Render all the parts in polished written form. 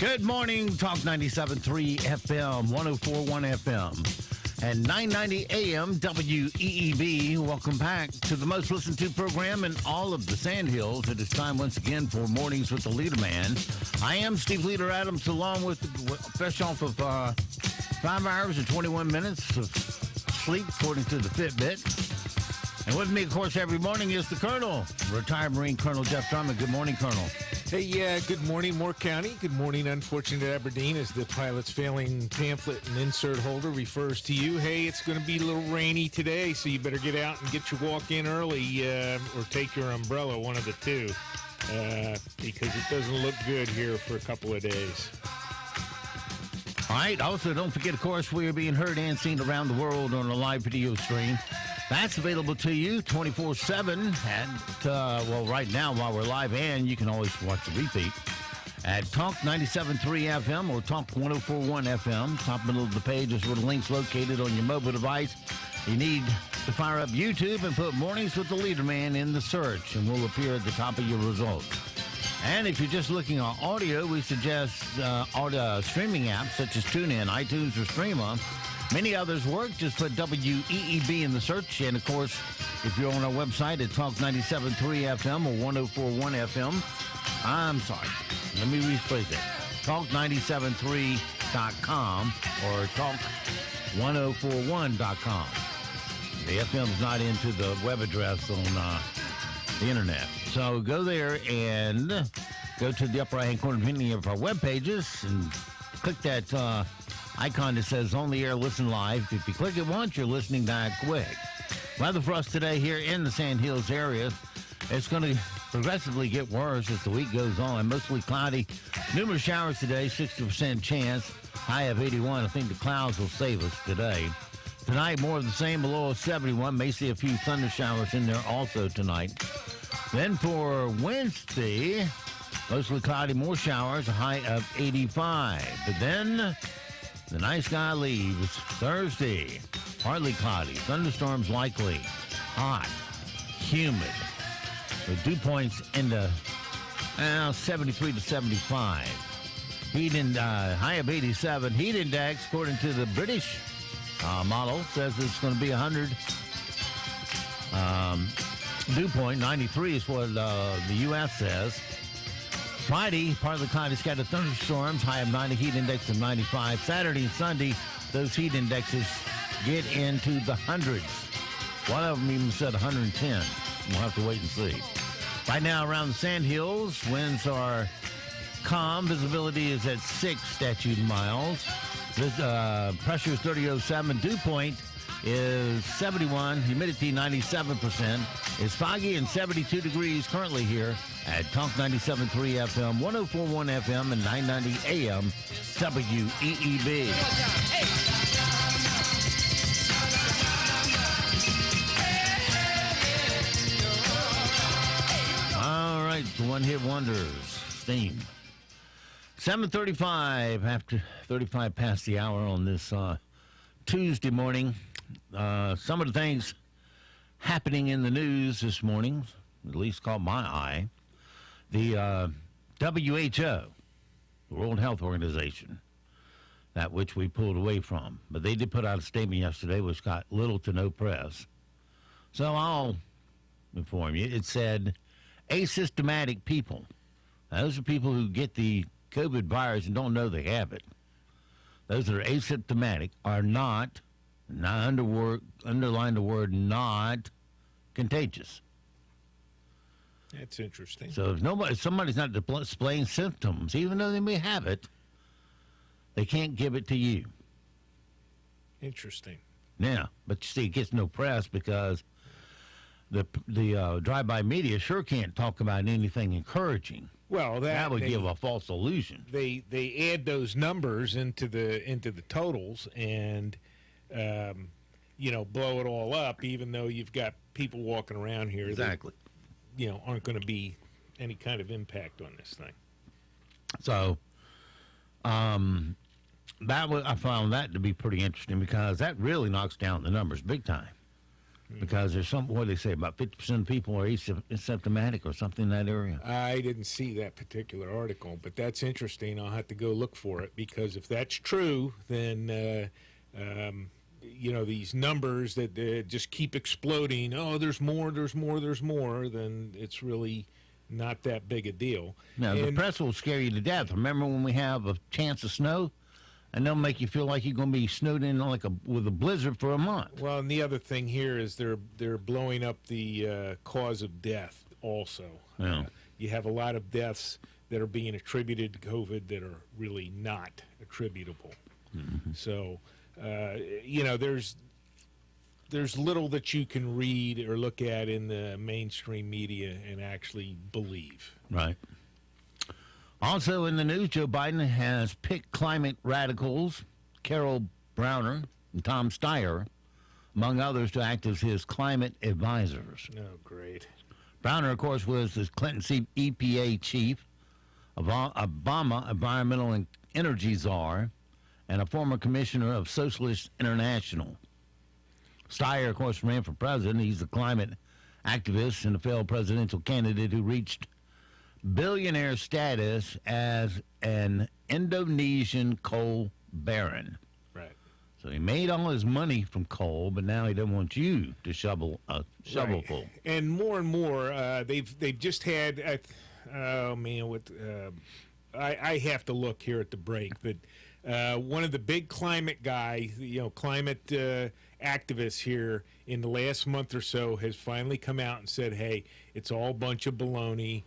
Good morning, Talk 97.3 FM, 104.1 FM, and 990 AM WEEB. Welcome back to the most listened to program in all of the Sandhills. It is time once again for Mornings with the Leader Man. I am Steve Leader Adams, along with fresh off of 5 hours and 21 minutes of sleep, according to the Fitbit. And with me, of course, every morning is the Colonel, retired Marine Colonel Jeff Drummond. Good morning, Colonel. Hey, good morning, Moore County. Good morning, unfortunate Aberdeen, as the pilot's failing pamphlet and insert holder refers to you. Hey, it's going to be a little rainy today, so you better get out and get your walk in early or take your umbrella, one of the two, because it doesn't look good here for a couple of days. All right. Also, don't forget, of course, we are being heard and seen around the world on a live video stream. That's available to you 24/7 at, right now while we're live, and you can always watch the repeat at Talk 97.3 FM or Talk 104.1 FM. Top middle of the page is where the link's located on your mobile device. You need to fire up YouTube and put Mornings with the Leader Man in the search, and we'll appear at the top of your results. And if you're just looking at audio, we suggest streaming apps such as TuneIn, iTunes, or Streamer. Many others work. Just put WEEB in the search. And, of course, if you're on our website at Talk 97.3 FM or 104.1 FM, I'm sorry. Let me rephrase it. Talk973.com or Talk1041.com. The FM is not into the web address on the internet. So go there and go to the upper right-hand corner of any of our web pages and click that icon that says on the air, listen live. If you click it once, you're listening that quick. Weather for us today here in the Sandhills area, it's going to progressively get worse as the week goes on. Mostly cloudy. Numerous showers today, 60% chance. High of 81. I think the clouds will save us today. Tonight, more of the same, a low of 71. May see a few thunder showers in there also tonight. Then for Wednesday, mostly cloudy, more showers, a high of 85. But then the night sky leaves. Thursday, partly cloudy, thunderstorms likely, hot, humid, with dew points in the 73 to 75. Heat high of 87. Heat index, according to the British model, says it's going to be 100. Dew point 93 is what the U.S. says. Friday, partly cloudy, scattered thunderstorms, high of 90, heat index of 95. Saturday and Sunday, those heat indexes get into the hundreds. One of them even said 110. We'll have to wait and see. Right now, around the Sandhills, winds are calm. Visibility is at 6 statute miles. Pressure is 3007. Dew point is 71. Humidity 97%. It's foggy and 72 degrees currently here at Talk 97.3 FM, 104.1 FM, and 990 AM WEEB. All right, the one-hit wonders, Steam. 7:35 after 35 past the hour on this Tuesday morning. Some of the things happening in the news this morning, at least caught my eye. The WHO, the World Health Organization, that which we pulled away from. But they did put out a statement yesterday which got little to no press. So I'll inform you. It said asymptomatic people. Now, those are people who get the COVID virus and don't know they have it. Those that are asymptomatic are not underline the word not contagious. That's interesting. So if somebody's not displaying symptoms, even though they may have it, they can't give it to you. Interesting. Yeah, but you see, it gets no press because the drive-by media sure can't talk about anything encouraging. Well, that would give a false illusion. They add those numbers into the totals and blow it all up, even though you've got people walking around here exactly that, aren't going to be any kind of impact on this thing. So I found that to be pretty interesting because that really knocks down the numbers big time. Because there's what they say, about 50% of people are asymptomatic or something in that area. I didn't see that particular article, but that's interesting. I'll have to go look for it, because if that's true, then these numbers that just keep exploding. Oh, there's more, then it's really not that big a deal. Now, the press will scare you to death. Remember when we have a chance of snow? And they'll make you feel like you're going to be snowed in with a blizzard for a month. Well, and the other thing here is they're blowing up the cause of death also. Yeah. You have a lot of deaths that are being attributed to COVID that are really not attributable. Mm-hmm. So, there's little that you can read or look at in the mainstream media and actually believe. Right. Also in the news, Joe Biden has picked climate radicals Carol Browner and Tom Steyer, among others, to act as his climate advisors. Oh, great. Browner, of course, was the Clinton EPA chief, Obama environmental and energy czar, and a former commissioner of Socialist International. Steyer, of course, ran for president. He's a climate activist and a failed presidential candidate who reached billionaire status as an Indonesian coal baron. Right. So he made all his money from coal, but now he doesn't want you to shovel a shovelful. Right. And more, they've just had. I have to look here at the break, but one of the big climate guys, climate activists here in the last month or so has finally come out and said, "Hey, it's all a bunch of baloney."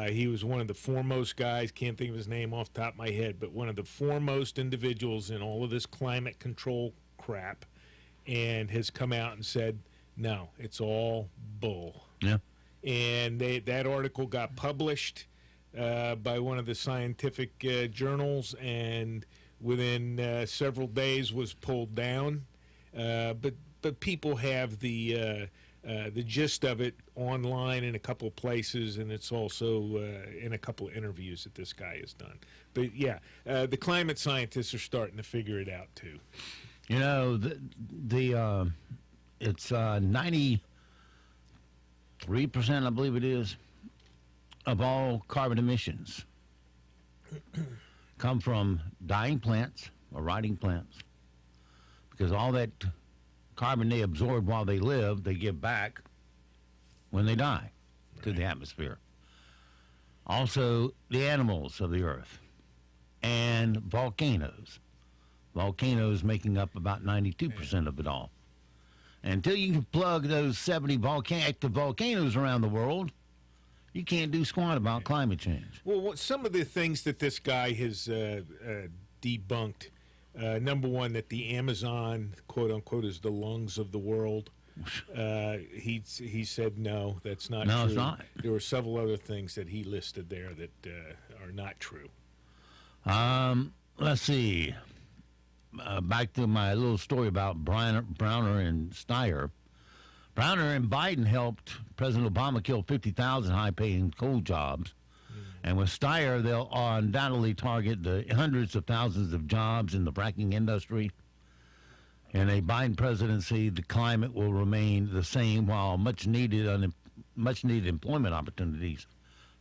He was one of the foremost guys, can't think of his name off the top of my head, but one of the foremost individuals in all of this climate control crap, and has come out and said, no, it's all bull. Yeah. And that article got published by one of the scientific journals, and within several days was pulled down. But people have the gist of it online in a couple of places, and it's also in a couple of interviews that this guy has done. But yeah, the climate scientists are starting to figure it out too. It's 93%, I believe it is, of all carbon emissions come from dying plants or rotting plants, because all that carbon they absorb while they live, they give back when they die to the atmosphere. Also, the animals of the earth and volcanoes. Volcanoes making up about 92% of it all. And until you can plug those 70 active volcanoes around the world, you can't do squat about climate change. Well, some of the things that this guy has debunked. Number one, that the Amazon, quote unquote, is the lungs of the world. He said no, that's not true. No, it's not. There were several other things that he listed there that are not true. Let's see. Back to my little story about Browner and Steyer. Browner and Biden helped President Obama kill 50,000 high-paying coal jobs. And with Steyer, they'll undoubtedly target the hundreds of thousands of jobs in the fracking industry. In a Biden presidency, the climate will remain the same, while much-needed employment opportunities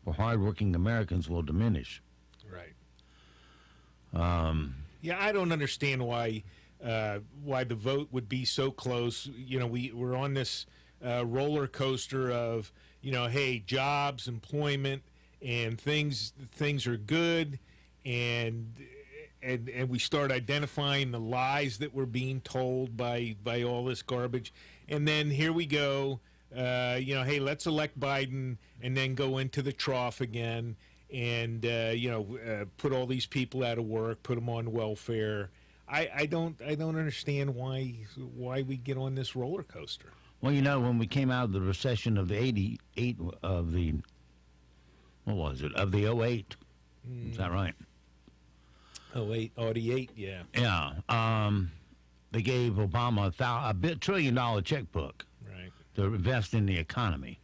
for hardworking Americans will diminish. Right. Yeah, I don't understand why the vote would be so close. We're on this roller coaster of, hey, jobs, employment, and things are good, and we start identifying the lies that we're being told by all this garbage, and then here we go, hey, let's elect Biden, and then go into the trough again, and put all these people out of work, put them on welfare. I don't understand why we get on this roller coaster. Well, when we came out of the recession of the 88 of the of the 08. Is that right? 88, yeah. Yeah. They gave Obama a $1 trillion checkbook, right, to invest in the economy.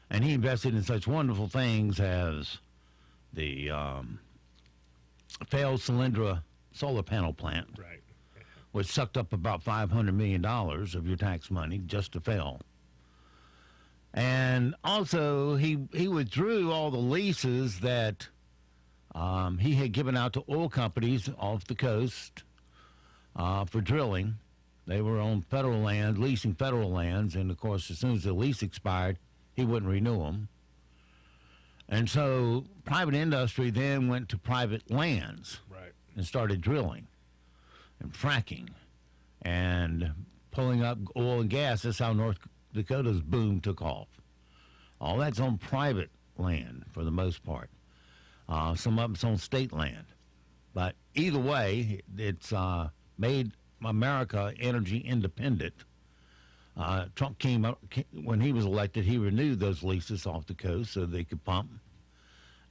And he invested in such wonderful things as the failed Solyndra solar panel plant, right, which sucked up about $500 million of your tax money just to fail. And also, he withdrew all the leases that he had given out to oil companies off the coast for drilling. They were on federal land, leasing federal lands, and of course, as soon as the lease expired, he wouldn't renew them. And so private industry then went to private lands and started drilling and fracking and pulling up oil and gas. That's how North Dakota's boom took off. All that's on private land for the most part. Some of it's on state land. But either way, it's made America energy independent. Trump came up, when he was elected, he renewed those leases off the coast so they could pump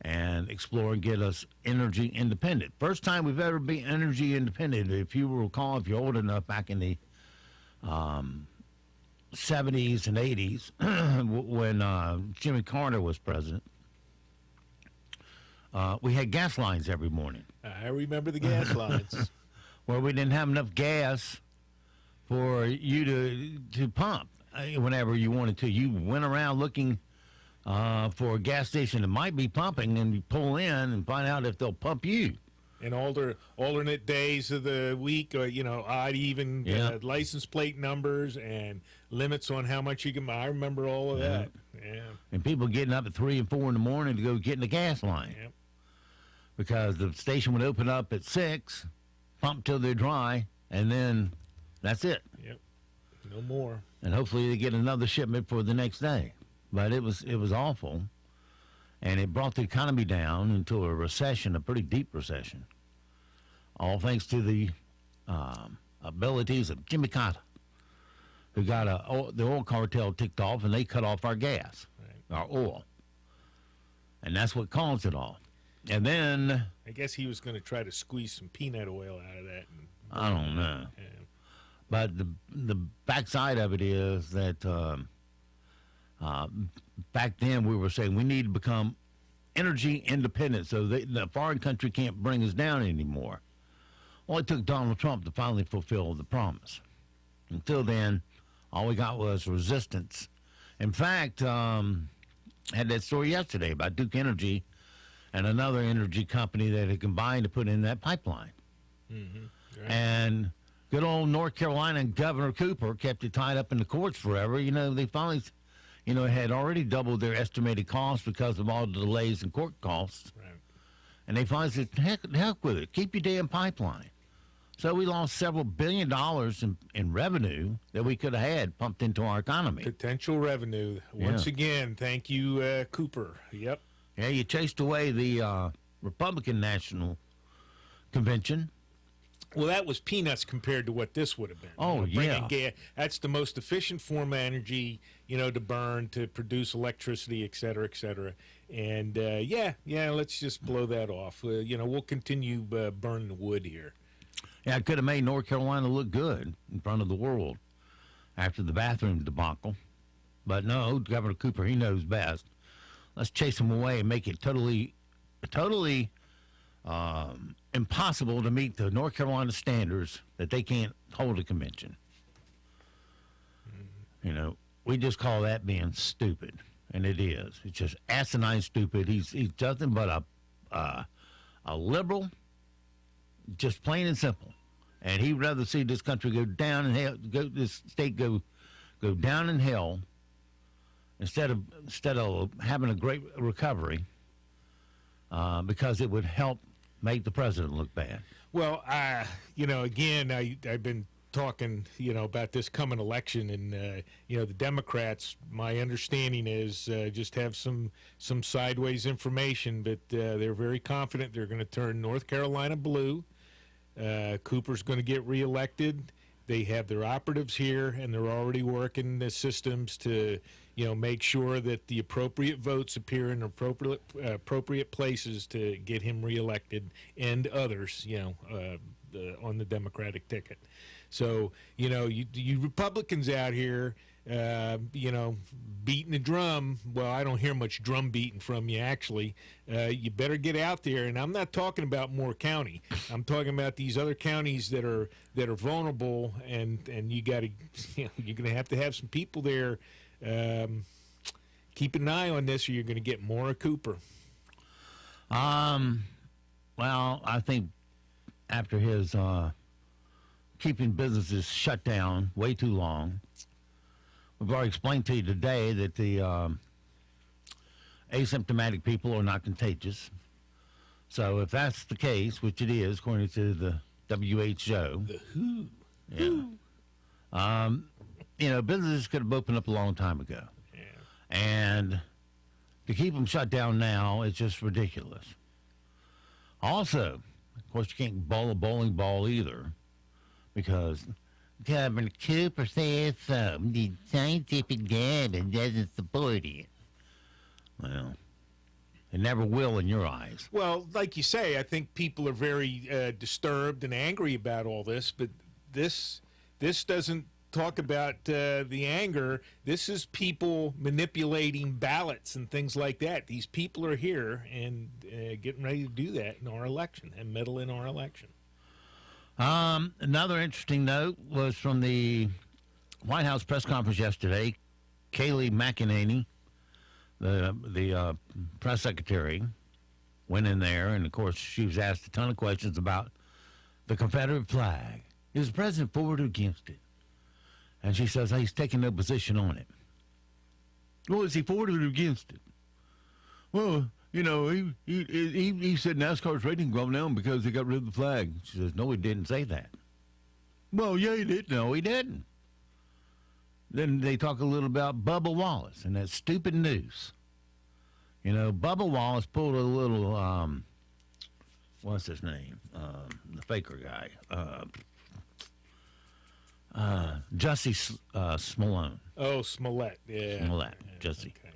and explore and get us energy independent. First time we've ever been energy independent. If you recall, if you're old enough, back in the 70s and 80s, when Jimmy Carter was president, we had gas lines every morning. I remember the gas lines. Where we didn't have enough gas for you to pump whenever you wanted to. You went around looking for a gas station that might be pumping, and you pull in and find out if they'll pump you. And alternate days of the week, or odd even license plate numbers and limits on how much you can buy. I remember all of that. Yeah. And people getting up at 3 and 4 in the morning to go get in the gas line. Yep. Because the station would open up at 6, pump till they're dry, and then that's it. Yep. No more. And hopefully they get another shipment for the next day. But it was awful. And it brought the economy down into a recession, a pretty deep recession. All thanks to the abilities of Jimmy Carter, who got the oil cartel ticked off, and they cut off our gas, our oil. And that's what caused it all. And then I guess he was going to try to squeeze some peanut oil out of that. I don't know. Yeah. But the backside of it is that back then we were saying we need to become energy independent so the foreign country can't bring us down anymore. Well, it took Donald Trump to finally fulfill the promise. Until then, all we got was resistance. In fact, had that story yesterday about Duke Energy and another energy company that had combined to put in that pipeline. Mm-hmm. Right. And good old North Carolina Governor Cooper kept it tied up in the courts forever. They finally, had already doubled their estimated costs because of all the delays in court costs. Right. And they finally said, heck with it. Keep your damn pipeline. So we lost several $1 billion in revenue that we could have had pumped into our economy. Potential revenue. Once again, thank you, Cooper. Yep. Yeah, you chased away the Republican National Convention. Well, that was peanuts compared to what this would have been. Oh, yeah. That's the most efficient form of energy, to burn, to produce electricity, et cetera, et cetera. And, let's just blow that off. We'll continue burning the wood here. Yeah, it could have made North Carolina look good in front of the world after the bathroom debacle. But no, Governor Cooper, he knows best. Let's chase them away and make it totally impossible to meet the North Carolina standards that they can't hold a convention. We just call that being stupid, and it is. It's just asinine stupid. He's nothing but a liberal, just plain and simple. And he'd rather see this country go down in hell, this state go down in hell, instead of having a great recovery, because it would help make the president look bad. Well, again, I've been talking, about this coming election, and the Democrats, my understanding is just have some sideways information, but they're very confident they're going to turn North Carolina blue. Cooper's going to get reelected. They have their operatives here, and they're already working the systems to, make sure that the appropriate votes appear in appropriate places to get him reelected, and others, on the Democratic ticket. So, you Republicans out here, beating the drum. Well, I don't hear much drum beating from you, actually. You better get out there. And I'm not talking about Moore County. I'm talking about these other counties that are vulnerable, and you got to, you're going to have some people there. Keep an eye on this, or you're going to get Maura Cooper. Well, I think after his keeping businesses shut down way too long, we've already explained to you today that the asymptomatic people are not contagious. So if that's the case, which it is, according to the WHO. The WHO. Yeah. Businesses could have opened up a long time ago. Yeah. And to keep them shut down now is just ridiculous. Also, of course, you can't bowl a bowling ball either, because Governor Cooper says so. The scientific data doesn't support it. Well, it never will in your eyes. Well, like you say, I think people are very disturbed and angry about all this, but this doesn't talk about the anger. This is people manipulating ballots and things like that. These people are here and getting ready to do that in our election and meddle in our election. Another interesting note was from the White House press conference yesterday. Kayleigh McEnany, the press secretary, went in there, and of course she was asked a ton of questions about the Confederate flag. Is the president for it or against it? And she says he's taking no position on it. Well, is he for it or against it? Well, he said NASCAR's rating going down because they got rid of the flag. She says, no, he didn't say that. Well, yeah, he did. No, he didn't. Then they talk a little about Bubba Wallace and that stupid noose. Bubba Wallace pulled a little, what's his name? The faker guy. Jussie Smollett. Oh, Smollett, yeah. Smollett, Jussie. Okay,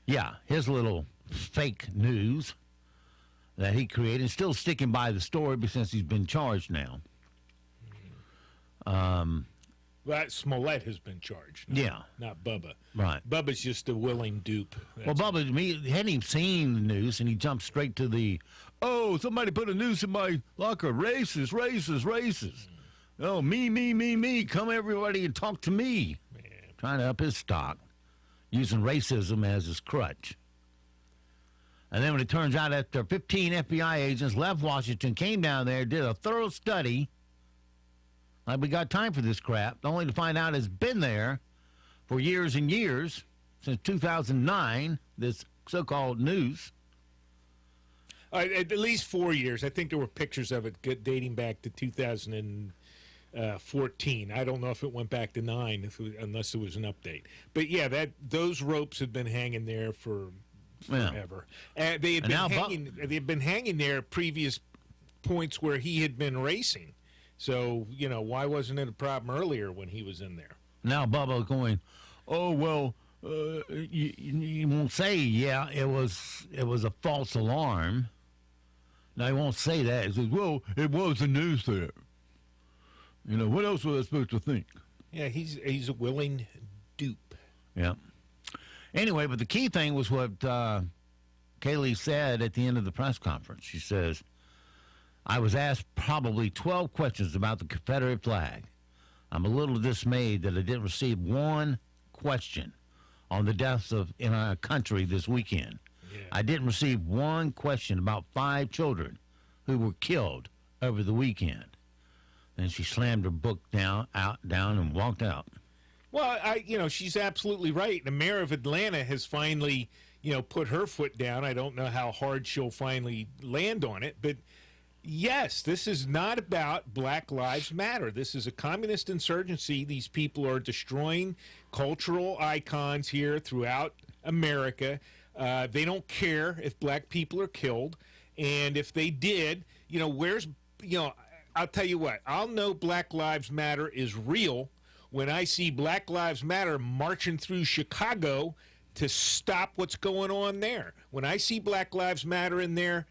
yeah, his little fake news that he created, still sticking by the story, but since he's been charged now. Well, Smollett has been charged. Not Bubba. Right. Bubba's just a willing dupe. Well, Bubba, he hadn't even seen the news, and he jumped straight to the, somebody put a noose in my locker. Racist. Oh, me. Come, everybody, and talk to me. Man. Trying to up his stock, using racism as his crutch. And then when it turns out that 15 FBI agents left Washington, came down there, did a thorough study, like we got time for this crap, only to find out it's been there for years and years, since 2009, this so-called noose. At least 4 years. I think there were pictures of it dating back to 2014. I don't know if it went back to 9, unless it was an update. But yeah, those ropes had been hanging there forever. They had been hanging there at previous points where he had been racing. So why wasn't it a problem earlier when he was in there? Now Bubba going, you won't say it was a false alarm. Now he won't say that. He says, well, it was the news there. What else was I supposed to think? Yeah, he's a willing dupe. Yeah. Anyway, but the key thing was what Kayleigh said at the end of the press conference. She says, I was asked probably 12 questions about the Confederate flag. I'm a little dismayed that I didn't receive one question on the deaths in our country this weekend. Yeah. I didn't receive one question about 5 children who were killed over the weekend. And she slammed her book down and walked out. Well, she's absolutely right. The mayor of Atlanta has finally, put her foot down. I don't know how hard she'll finally land on it, but yes, this is not about Black Lives Matter. This is a communist insurgency. These people are destroying cultural icons here throughout America. They don't care if black people are killed. And if they did, I'll tell you what, I'll know Black Lives Matter is real when I see Black Lives Matter marching through Chicago to stop what's going on there. When I see Black Lives Matter in there,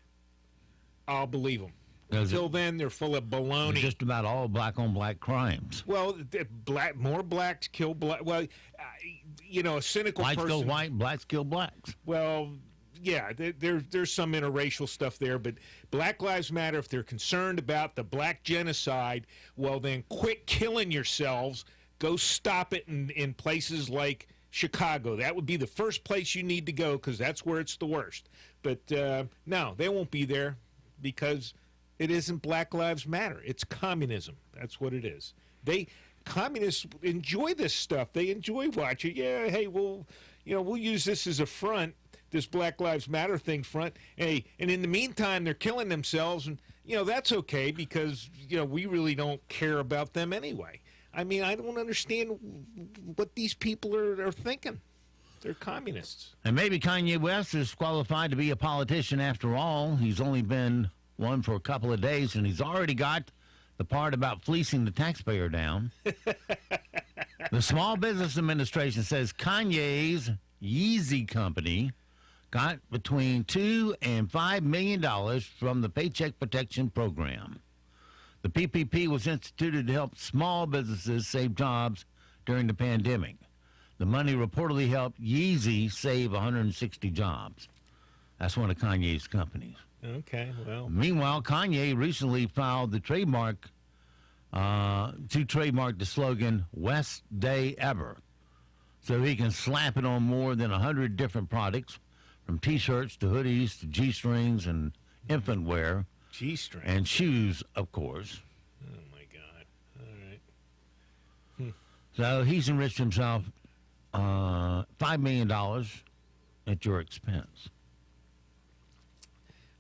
I'll believe them. Until then, they're full of baloney. Just about all black-on-black crimes. Well, more blacks kill black. Well, a cynical Whites person. kill white, blacks kill blacks. Well, yeah, there's some interracial stuff there, but Black Lives Matter, if they're concerned about the black genocide, well, then quit killing yourselves. Go stop it in places like Chicago. That would be the first place you need to go because that's where it's the worst. But no, they won't be there because it isn't Black Lives Matter. It's communism. That's what it is. Communists enjoy this stuff. They enjoy watching. Yeah, hey, we'll use this as a front, this Black Lives Matter thing front. Hey, and in the meantime, they're killing themselves, and that's okay because we really don't care about them anyway. I mean, I don't understand what these people are thinking. They're communists. And maybe Kanye West is qualified to be a politician after all. He's only been one for a couple of days, and he's already got the part about fleecing the taxpayer down. The Small Business Administration says Kanye's Yeezy company got between $2 and $5 million from the Paycheck Protection Program. The PPP was instituted to help small businesses save jobs during the pandemic. The money reportedly helped Yeezy save 160 jobs. That's one of Kanye's companies. Okay, well. Meanwhile, Kanye recently filed the trademark to trademark the slogan "Best Day Ever," so he can slap it on more than 100 different products, from T-shirts to hoodies to G-strings and infant wear. G-string. And shoes, of course. Oh, my God. All right. So he's enriched himself $5 million at your expense.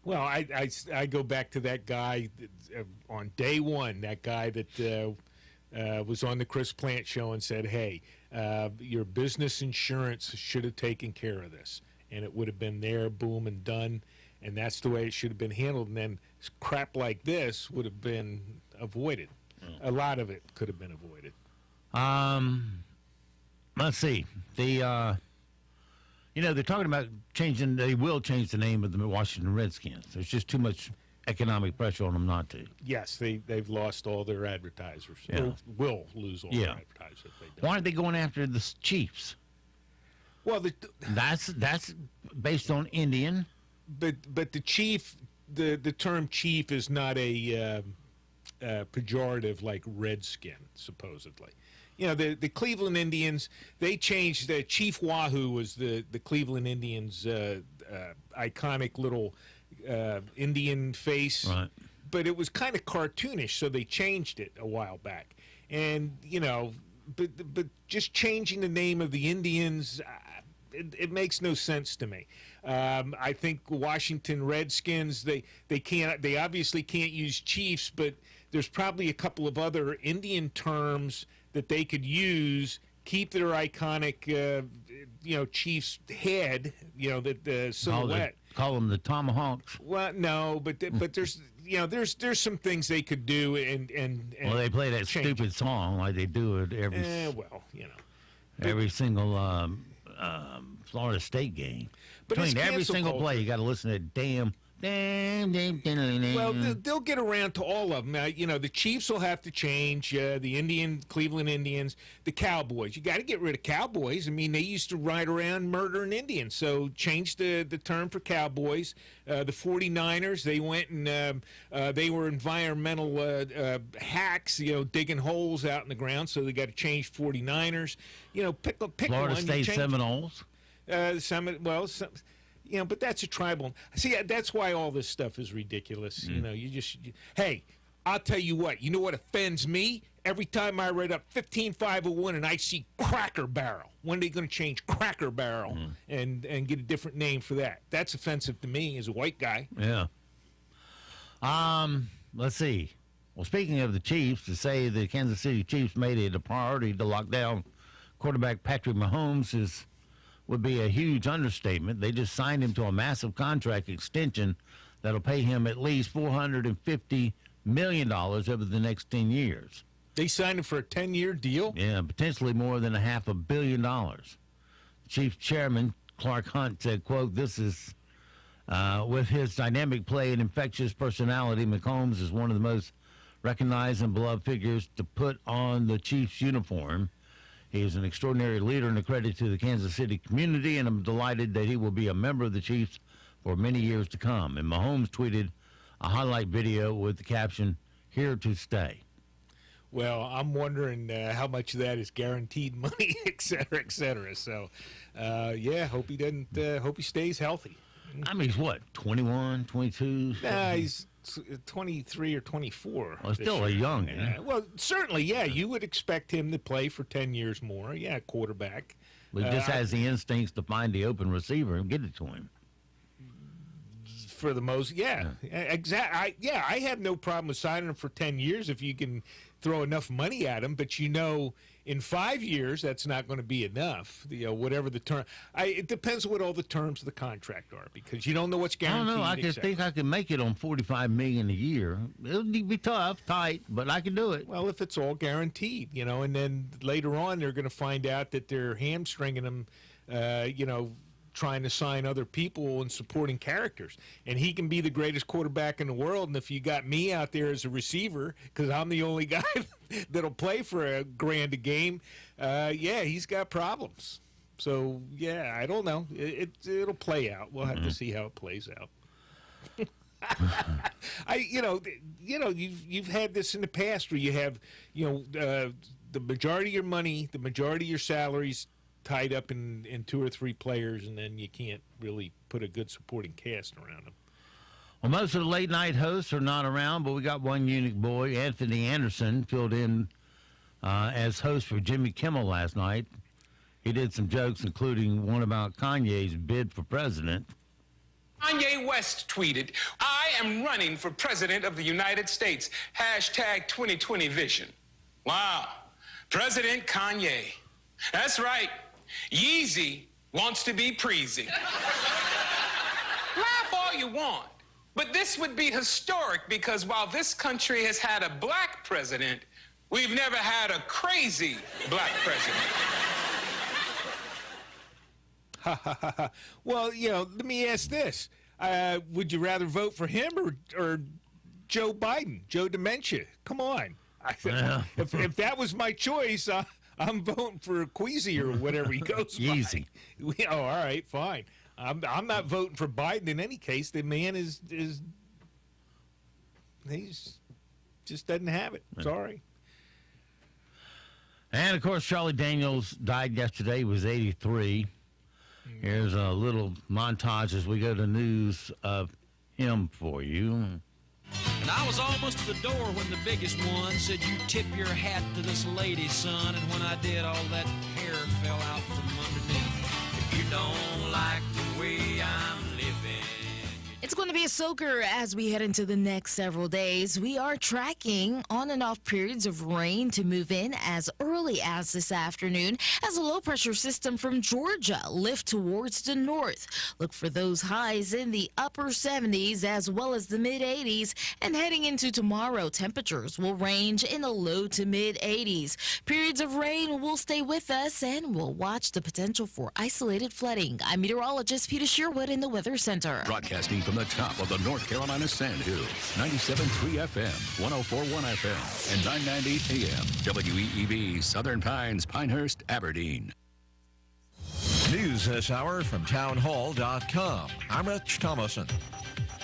Well, I go back to that guy on day one, that guy that was on the Chris Plant show and said, hey, your business insurance should have taken care of this. And it would have been there, boom, and done. And that's the way it should have been handled. And then crap like this would have been avoided. A lot of it could have been avoided. Let's see. They're talking about they will change the name of the Washington Redskins. There's just too much economic pressure on them not to. Yes, they've lost all their advertisers. Yeah. Or will lose all their advertisers if they don't. Why aren't they going after the Chiefs? Well, that's based on Indian. But the chief, the term chief is not a pejorative like redskin, supposedly. The Cleveland Indians, they changed. Chief Wahoo was the Cleveland Indians' iconic little Indian face. Right. But it was kind of cartoonish, so they changed it a while back. And, but just changing the name of the Indians, it makes no sense to me. I think Washington Redskins, they obviously can't use Chiefs, but there's probably a couple of other Indian terms that they could use, keep their iconic, Chiefs head, the silhouette. Call them the Tomahawks. Well, no, but there's there's some things they could do and well, they play that change stupid song like they do it every single Florida State game. But Between it's every cancel single culture. play, you got to listen to damn. Well, they'll get around to all of them. The Chiefs will have to change. The Cleveland Indians, the Cowboys. You got to get rid of Cowboys. I mean, they used to ride around murdering Indians. So change the term for Cowboys. The 49ers, they went and they were environmental hacks, digging holes out in the ground. So they got to change 49ers. Pick Florida one. State Seminoles. But that's a tribal. See, that's why all this stuff is ridiculous. Hey, I'll tell you what. You know what offends me? Every time I read up 15501 and I see Cracker Barrel. When are they going to change Cracker Barrel and get a different name for that? That's offensive to me as a white guy. Yeah. Let's see. Well, speaking of the Chiefs, to say the Kansas City Chiefs made it a priority to lock down quarterback Patrick Mahomes would be a huge understatement. They just signed him to a massive contract extension that'll pay him at least $450 million over the next 10 years. They signed him for a 10-year deal? Yeah, potentially more than $500 million. Chief Chairman Clark Hunt said, quote, this is With his dynamic play and infectious personality, McCombs is one of the most recognized and beloved figures to put on the Chiefs uniform. He is an extraordinary leader and a credit to the Kansas City community, and I'm delighted that he will be a member of the Chiefs for many years to come. And Mahomes tweeted a highlight video with the caption, "Here to stay." Well, I'm wondering how much of that is guaranteed money, et cetera, et cetera. So, yeah, hope he stays healthy. I mean, he's what, 21, 22? Nah, he's 23 or 24. Well, still a young. Well, certainly, yeah. You would expect him to play for 10 years more. Yeah, quarterback. But he just has the instincts to find the open receiver and get it to him. For the most, yeah. Exactly. I have no problem with signing him for 10 years if you can throw enough money at him. But, in 5 years, that's not going to be enough. Whatever the term. It depends what all the terms of the contract are, because you don't know what's guaranteed. I don't know. I think I can make it on $45 million a year. It'll be tough, tight, but I can do it. Well, if it's all guaranteed, and then later on they're going to find out that they're hamstringing them, trying to sign other people and supporting characters. And he can be the greatest quarterback in the world, and if you got me out there as a receiver, because I'm the only guy that'll play for $1,000 a game, he's got problems. So, yeah, I don't know. It'll play out. We'll have to see how it plays out. You've had this in the past where you have, the majority of your money, the majority of your salaries tied up in 2 or 3 players, and then you can't really put a good supporting cast around them. Well, most of the late-night hosts are not around, but we got one unique boy. Anthony Anderson filled in as host for Jimmy Kimmel last night. He did some jokes, including one about Kanye's bid for president. Kanye West tweeted, "I am running for president of the United States. Hashtag 2020 vision." Wow. President Kanye. That's right. Yeezy wants to be Preezy. Laugh all you want, but this would be historic because while this country has had a black president, we've never had a crazy black president. Well, let me ask this. Would you rather vote for him or Joe Biden, Joe Dementia? Come on. If that was my choice, I'm voting for Queasy or whatever he goes by. Easy. Oh, all right, fine. I'm not voting for Biden in any case. The man he's just doesn't have it. Sorry. And, of course, Charlie Daniels died yesterday. He was 83. Here's a little montage as we go to news of him for you. And I was almost to the door when the biggest one said, "You tip your hat to this lady, son." And when I did, all that hair fell out from underneath. If you don't like the way I'm living. It's going to be a soaker as we head into the next several days. We are tracking on and off periods of rain to move in as early as this afternoon as a low-pressure system from Georgia lift towards the north. Look for those highs in the upper 70s as well as the mid-80s. And heading into tomorrow, temperatures will range in the low to mid-80s. Periods of rain will stay with us, and we'll watch the potential for isolated flooding. I'm meteorologist Peter Sherwood in the Weather Center. Broadcasting from the top of the North Carolina Sand Hills, 97.3 FM, 104.1 FM, and 990 AM, WEEB, Southern Pines, Pinehurst, Aberdeen. News this hour from townhall.com. I'm Rich Thomason.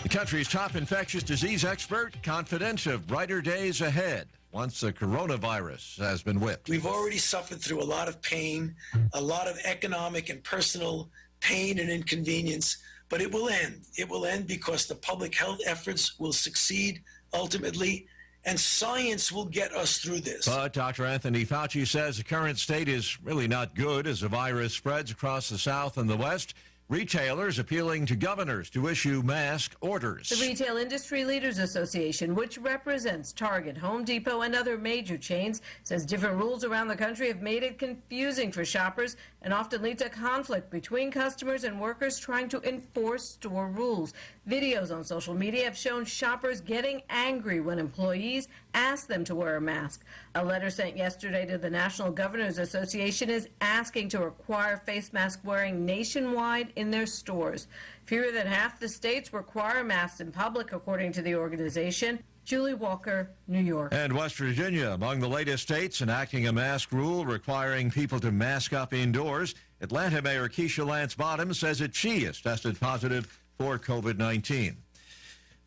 The country's top infectious disease expert, confident of brighter days ahead once the coronavirus has been whipped. We've already suffered through a lot of pain, a lot of economic and personal pain and inconvenience. But it will end. It will end because the public health efforts will succeed ultimately, and science will get us through this. But Dr. Anthony Fauci says the current state is really not good as the virus spreads across the South and the West. Retailers appealing to governors to issue mask orders. The Retail Industry Leaders Association, which represents Target, Home Depot, and other major chains, says different rules around the country have made it confusing for shoppers and often lead to conflict between customers and workers trying to enforce store rules. Videos on social media have shown shoppers getting angry when employees ask them to wear a mask. A letter sent yesterday to the National Governors Association is asking to require face mask wearing nationwide in their stores. Fewer than half the states require masks in public, according to the organization. Julie Walker, New York. And West Virginia, among the latest states enacting a mask rule requiring people to mask up indoors. Atlanta Mayor Keisha Lance Bottoms says that she is tested positive for COVID-19.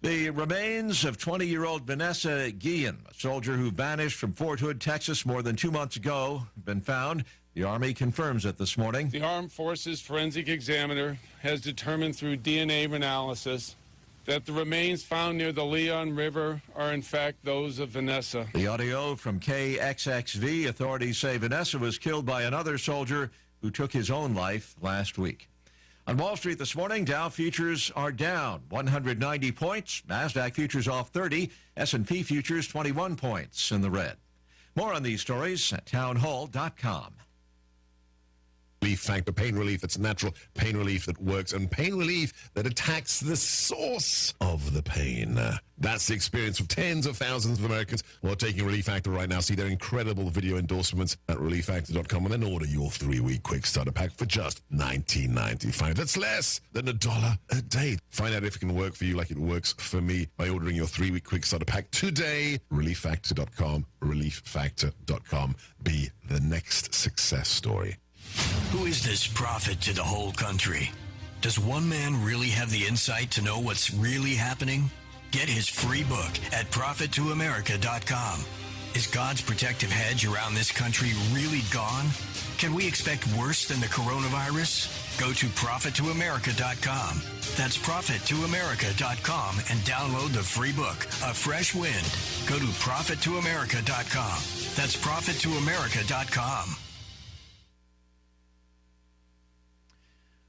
The remains of 20-year-old Vanessa Guillen, a soldier who vanished from Fort Hood, Texas more than 2 months ago, have been found. The Army confirms it this morning. The Armed Forces Forensic Examiner has determined through DNA analysis that the remains found near the Leon River are in fact those of Vanessa. The audio from KXXV, authorities say Vanessa was killed by another soldier who took his own life last week. On Wall Street this morning, Dow futures are down 190 points. NASDAQ futures off 30. S&P futures 21 points in the red. More on these stories at townhall.com. Relief Factor, pain relief that's natural, pain relief that works, and pain relief that attacks the source of the pain. That's the experience of tens of thousands of Americans who are taking Relief Factor right now. See their incredible video endorsements at relieffactor.com and then order your 3-week quick starter pack for just $19.95. That's less than $1 a day. Find out if it can work for you like it works for me by ordering your 3-week quick starter pack today. Relieffactor.com, relieffactor.com. Be the next success story. Who is this prophet to the whole country? Does one man really have the insight to know what's really happening? Get his free book at prophettoamerica.com. Is God's protective hedge around this country really gone? Can we expect worse than the coronavirus? Go to prophettoamerica.com. That's prophettoamerica.com and download the free book, A Fresh Wind. Go to prophettoamerica.com. That's prophettoamerica.com.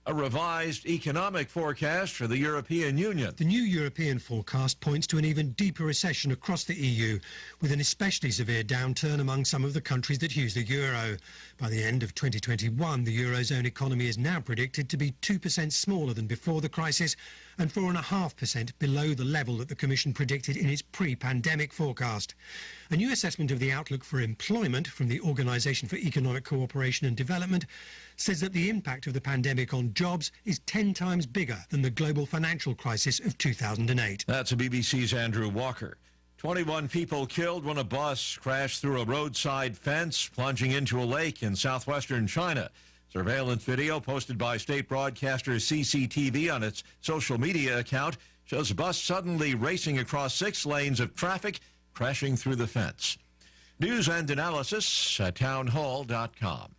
A revised economic forecast for the European Union. The new European forecast points to an even deeper recession across the EU, with an especially severe downturn among some of the countries that use the euro. By the end of 2021, the eurozone economy is now predicted to be 2% smaller than before the crisis and 4.5% below the level that the Commission predicted in its pre-pandemic forecast. A new assessment of the outlook for employment from the Organisation for Economic Cooperation and Development says that the impact of the pandemic on jobs is 10 times bigger than the global financial crisis of 2008. That's BBC's Andrew Walker. 21 people killed when a bus crashed through a roadside fence, plunging into a lake in southwestern China. Surveillance video posted by state broadcaster CCTV on its social media account shows a bus suddenly racing across 6 lanes of traffic, crashing through the fence. News and analysis at townhall.com.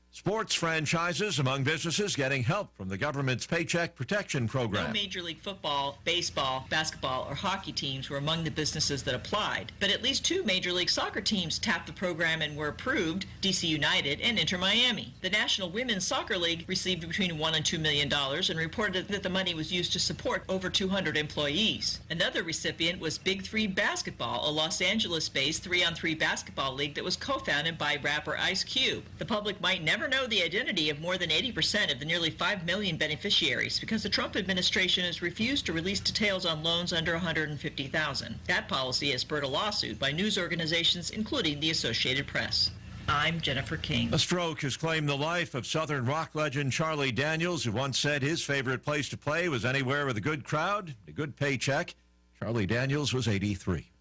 Sports franchises among businesses getting help from the government's Paycheck Protection Program. No Major League Football, baseball, basketball, or hockey teams were among the businesses that applied, but at least 2 Major League Soccer teams tapped the program and were approved, DC United and Inter Miami. The National Women's Soccer League received between $1 and $2 million and reported that the money was used to support over 200 employees. Another recipient was Big 3 Basketball, a Los Angeles-based 3-on-3 basketball league that was co-founded by rapper Ice Cube. The public might never know the identity of more than 80% of the nearly 5 million beneficiaries because the Trump administration has refused to release details on loans under $150,000. That policy has spurred a lawsuit by news organizations, including the Associated Press. I'm Jennifer King. A stroke has claimed the life of Southern rock legend Charlie Daniels, who once said his favorite place to play was anywhere with a good crowd, a good paycheck. Charlie Daniels was 83.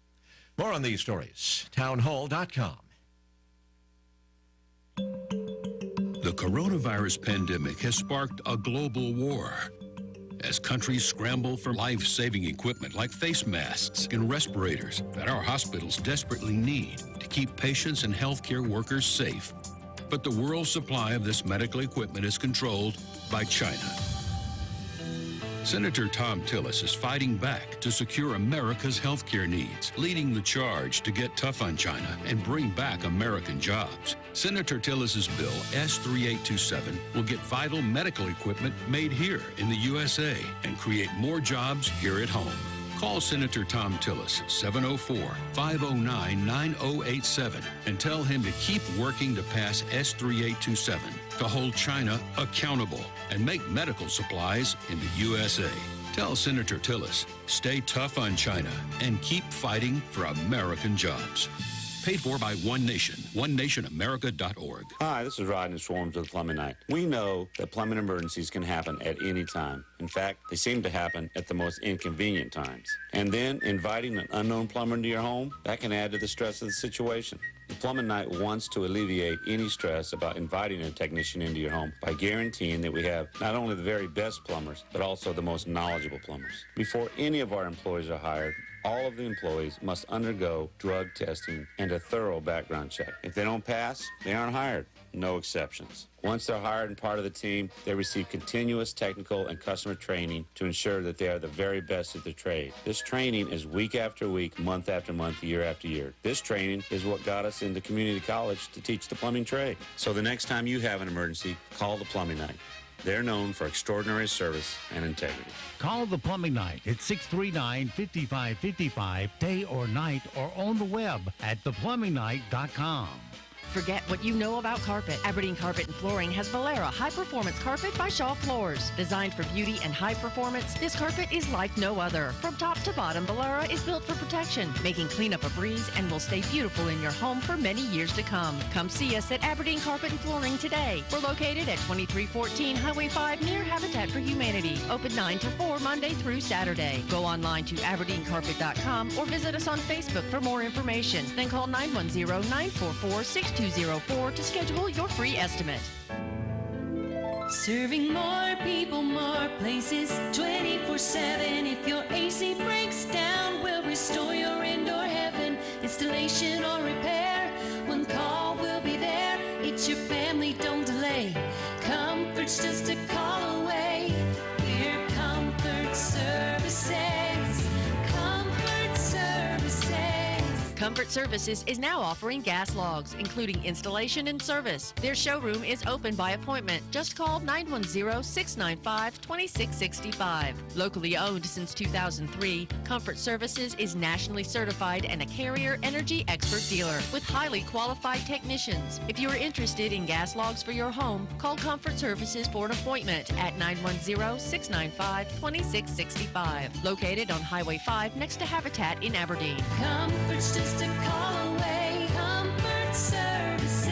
More on these stories, townhall.com. The coronavirus pandemic has sparked a global war as countries scramble for life-saving equipment like face masks and respirators that our hospitals desperately need to keep patients and healthcare workers safe. But the world's supply of this medical equipment is controlled by China. Senator Tom Tillis is fighting back to secure America's healthcare needs, leading the charge to get tough on China and bring back American jobs. Senator Tillis's bill, S3827, will get vital medical equipment made here in the USA and create more jobs here at home. Call Senator Tom Tillis, 704-509-9087, and tell him to keep working to pass S3827 to hold China accountable and make medical supplies in the USA. Tell Senator Tillis, stay tough on China and keep fighting for American jobs. Paid for by One Nation, onenationamerica.org. Hi, this is Rodney Swarms with Plumbing Night. We know that plumbing emergencies can happen at any time. In fact, they seem to happen at the most inconvenient times. And then inviting an unknown plumber into your home, that can add to the stress of the situation. The Plumbing Night wants to alleviate any stress about inviting a technician into your home by guaranteeing that we have not only the very best plumbers, but also the most knowledgeable plumbers. Before any of our employees are hired, all of the employees must undergo drug testing and a thorough background check. If they don't pass, they aren't hired. No exceptions. Once they're hired and part of the team, they receive continuous technical and customer training to ensure that they are the very best at their trade. This training is week after week, month after month, year after year. This training is what got us into community college to teach the plumbing trade. So the next time you have an emergency, call the Plumbing Night. They're known for extraordinary service and integrity. Call the Plumbing Night at 639-5555, day or night, or on the web at theplumbingnight.com. Forget what you know about carpet. Aberdeen Carpet and Flooring has Valera High Performance Carpet by Shaw Floors. Designed for beauty and high performance, this carpet is like no other. From top to bottom, Valera is built for protection, making cleanup a breeze and will stay beautiful in your home for many years to come. Come see us at Aberdeen Carpet and Flooring today. We're located at 2314 Highway 5 near Habitat for Humanity. Open 9 to 4 Monday through Saturday. Go online to aberdeencarpet.com or visit us on Facebook for more information. Then call 910-944-6204 to schedule your free estimate. Serving more people, more places, 24/7. If your AC breaks down, we'll restore your indoor heaven. Installation or repair, one call, we'll be there. It's your family, don't delay. Comfort's just a call away. We're Comfort Services. Comfort Services. Comfort Services is now offering gas logs, including installation and service. Their showroom is open by appointment. Just call 910-695-2665. Locally owned since 2003, Comfort Services is nationally certified and a Carrier Energy Expert dealer with highly qualified technicians. If you are interested in gas logs for your home, call Comfort Services for an appointment at 910-695-2665. Located on Highway 5 next to Habitat in Aberdeen. Comfort's just a call away. Comfort Services.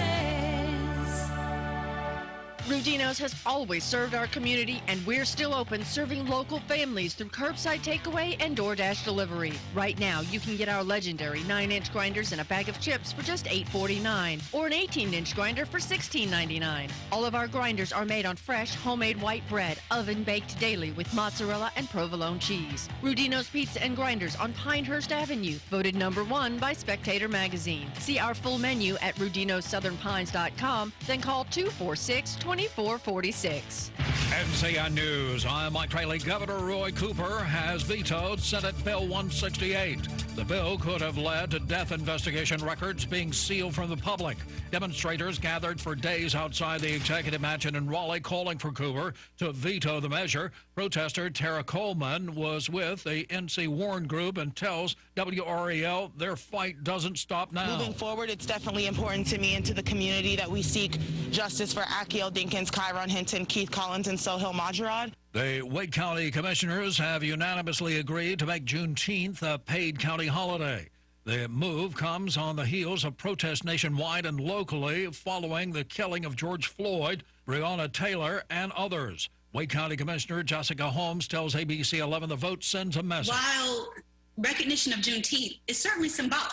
Rudino's has always served our community, and we're still open serving local families through curbside takeaway and DoorDash delivery. Right now, you can get our legendary 9-inch grinders and a bag of chips for just $8.49, or an 18-inch grinder for $16.99. All of our grinders are made on fresh, homemade white bread, oven-baked daily with mozzarella and provolone cheese. Rudino's Pizza and Grinders on Pinehurst Avenue, voted #1 by Spectator Magazine. See our full menu at rudinosouthernpines.com, then call 246-2446. NCN News. I'm Mike Trayley. Governor Roy Cooper has vetoed Senate Bill 168. The bill could have led to death investigation records being sealed from the public. Demonstrators gathered for days outside the Executive Mansion in Raleigh calling for Cooper to veto the measure. Protester Tara Coleman was with the NC Warren Group and tells WREL their fight doesn't stop now. Moving forward, it's definitely important to me and to the community that we seek justice for Akiel Dinkins, Kyron Hinton, Keith Collins, and Sohail Majarad. The Wake County Commissioners have unanimously agreed to make Juneteenth a paid county holiday. The move comes on the heels of protests nationwide and locally following the killing of George Floyd, Breonna Taylor, and others. Wake County Commissioner Jessica Holmes tells ABC 11 the vote sends a message. While recognition of Juneteenth is certainly symbolic,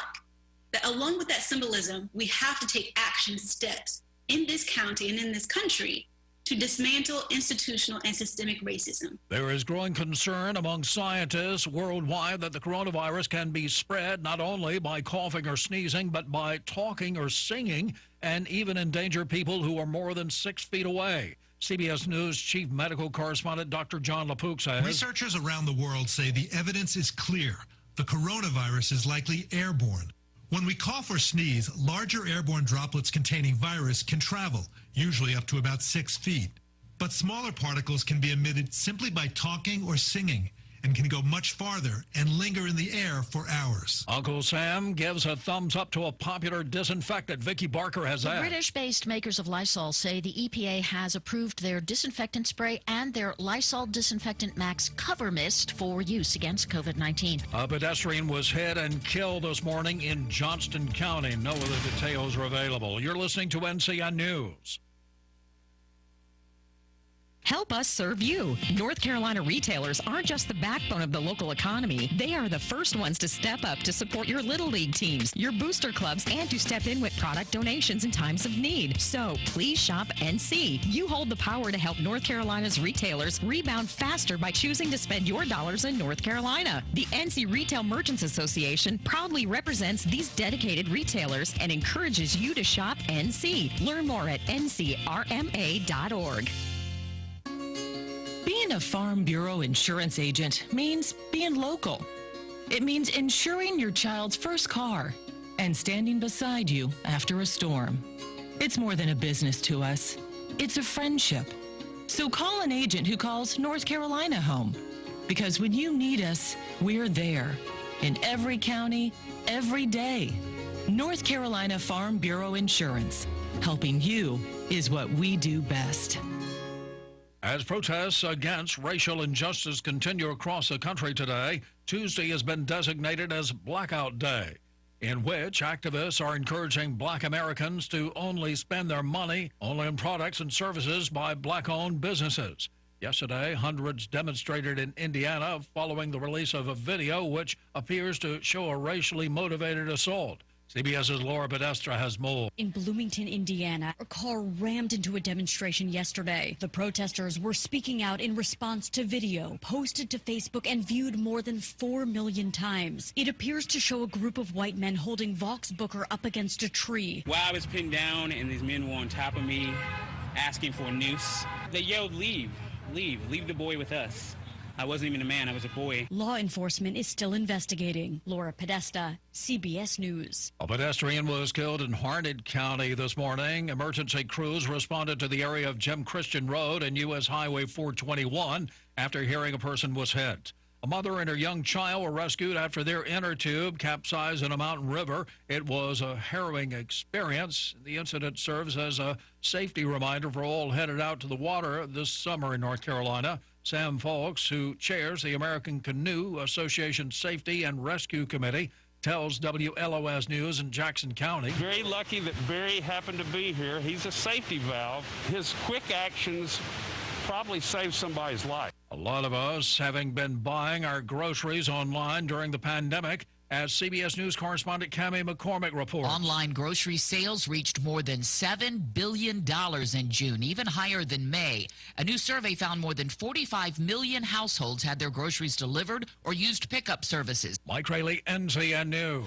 that along with that symbolism, we have to take action steps in this county and in this country to dismantle institutional and systemic racism. There is growing concern among scientists worldwide that the coronavirus can be spread not only by coughing or sneezing, but by talking or singing, and even endanger people who are more than 6 feet away. CBS News Chief Medical Correspondent Dr. John LaPook says, researchers around the world say the evidence is clear. The coronavirus is likely airborne. When we cough or sneeze, larger airborne droplets containing virus can travel, usually up to about 6 feet. But smaller particles can be emitted simply by talking or singing, and can go much farther and linger in the air for hours. Uncle Sam gives a thumbs up to a popular disinfectant. Vicky Barker has that. The British-based makers of Lysol say the EPA has approved their disinfectant spray and their Lysol Disinfectant Max Cover Mist for use against COVID-19. A pedestrian was hit and killed this morning in Johnston County. No other details are available. You're listening to NCN News. Help us serve you. North Carolina retailers aren't just the backbone of the local economy. They are the first ones to step up to support your Little League teams, your booster clubs, and to step in with product donations in times of need. So please shop NC. You hold the power to help North Carolina's retailers rebound faster by choosing to spend your dollars in North Carolina. The NC Retail Merchants Association proudly represents these dedicated retailers and encourages you to shop NC. Learn more at ncrma.org. Being a Farm Bureau insurance agent means being local. It means insuring your child's first car and standing beside you after a storm. It's more than a business to us. It's a friendship. So call an agent who calls North Carolina home. Because when you need us, we're there. In every county, every day. North Carolina Farm Bureau Insurance. Helping you is what we do best. As protests against racial injustice continue across the country today, Tuesday has been designated as Blackout Day, in which activists are encouraging Black Americans to only spend their money only on products and services by Black-owned businesses. Yesterday, hundreds demonstrated in Indiana following the release of a video which appears to show a racially motivated assault. CBS's Laura Podestra has more. In Bloomington, Indiana, a car rammed into a demonstration yesterday. The protesters were speaking out in response to video posted to Facebook and viewed more than 4 million times. It appears to show a group of white men holding Vox Booker up against a tree. While I was pinned down and these men were on top of me asking for a noose, they yelled, "Leave, leave the boy with us." I wasn't even a man, I was a boy. Law enforcement is still investigating. Laura Podesta, CBS News. A pedestrian was killed in Harnett County this morning. Emergency crews responded to the area of Jim Christian Road and U.S. Highway 421 after hearing a person was hit. A mother and her young child were rescued after their inner tube capsized in a mountain river. It was a harrowing experience. The incident serves as a safety reminder for all headed out to the water this summer in North Carolina. Sam Folks, who chairs the American Canoe Association Safety and Rescue Committee, tells WLOS News in Jackson County. Very lucky that Barry happened to be here. He's a safety valve. His quick actions probably saved somebody's life. A lot of us having been buying our groceries online during the pandemic, as CBS News correspondent Cammie McCormick reports. Online grocery sales reached more than $7 billion in June, even higher than May. A new survey found more than 45 million households had their groceries delivered or used pickup services. Mike Rayleigh, NCN News.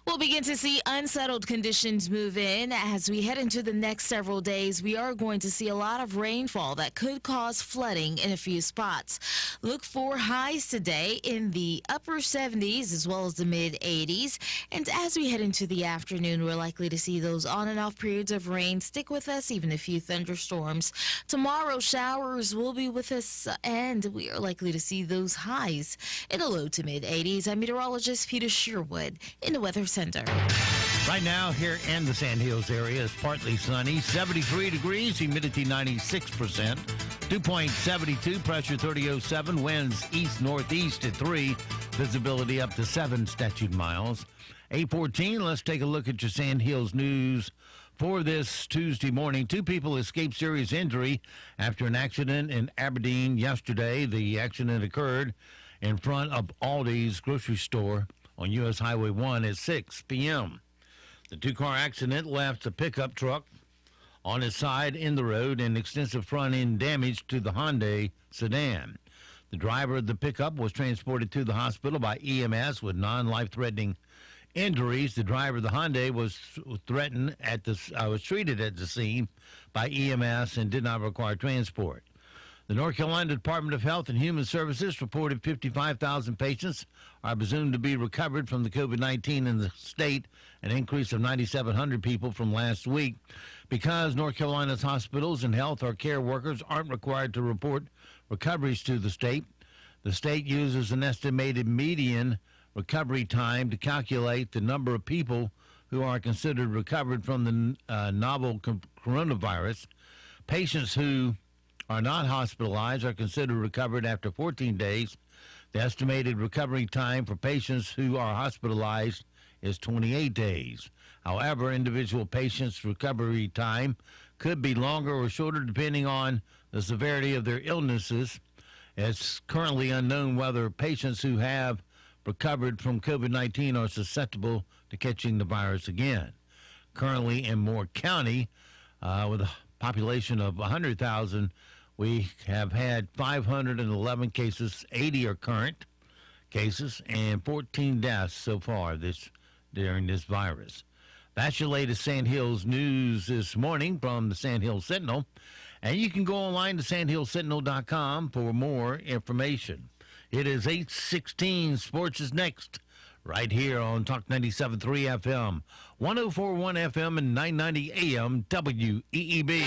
We'll begin to see unsettled conditions move in as we head into the next several days. We are going to see a lot of rainfall that could cause flooding in a few spots. Look for highs today in the upper 70s as well as the mid 80s. And as we head into the afternoon, we're likely to see those on and off periods of rain stick with us, even a few thunderstorms. Tomorrow, showers will be with us, and we are likely to see those highs in the low to mid 80s. I'm meteorologist Peter Sherwood in the Weather Center. Right now here in the Sand Hills area is partly sunny, 73 degrees, humidity 96%, dew point 72, pressure 3007, winds east-northeast at 3, visibility up to 7 statute miles. 8:14, let's take a look at your Sand Hills news for this Tuesday morning. 2 people escaped serious injury after an accident in Aberdeen yesterday. The accident occurred in front of Aldi's grocery store on U.S. Highway 1 at 6 p.m. The 2-car accident left a pickup truck on its side in the road and extensive front-end damage to the Hyundai sedan. The driver of the pickup was transported to the hospital by EMS with non-life-threatening injuries. The driver of the Hyundai was treated at the scene by EMS and did not require transport. The North Carolina Department of Health and Human Services reported 55,000 patients are presumed to be recovered from the COVID-19 in the state, an increase of 9,700 people from last week. Because North Carolina's hospitals and health or care workers aren't required to report recoveries to the state, The state uses an estimated median recovery time to calculate the number of people who are considered recovered from the novel coronavirus. Patients who are not hospitalized are considered recovered after 14 days. The estimated recovery time for patients who are hospitalized is 28 days. However, individual patients' recovery time could be longer or shorter depending on the severity of their illnesses. It's currently unknown whether patients who have recovered from COVID-19 are susceptible to catching the virus again. Currently in Moore County, with a population of 100,000, we have had 511 cases, 80 are current cases, and 14 deaths so far during this virus. That's your latest Sand Hills news this morning from the Sand Hills Sentinel. And you can go online to sandhillsentinel.com for more information. It is 8:16. Sports is next, right here on Talk 97.3 FM, 104.1 FM, and 990 AM WEEB.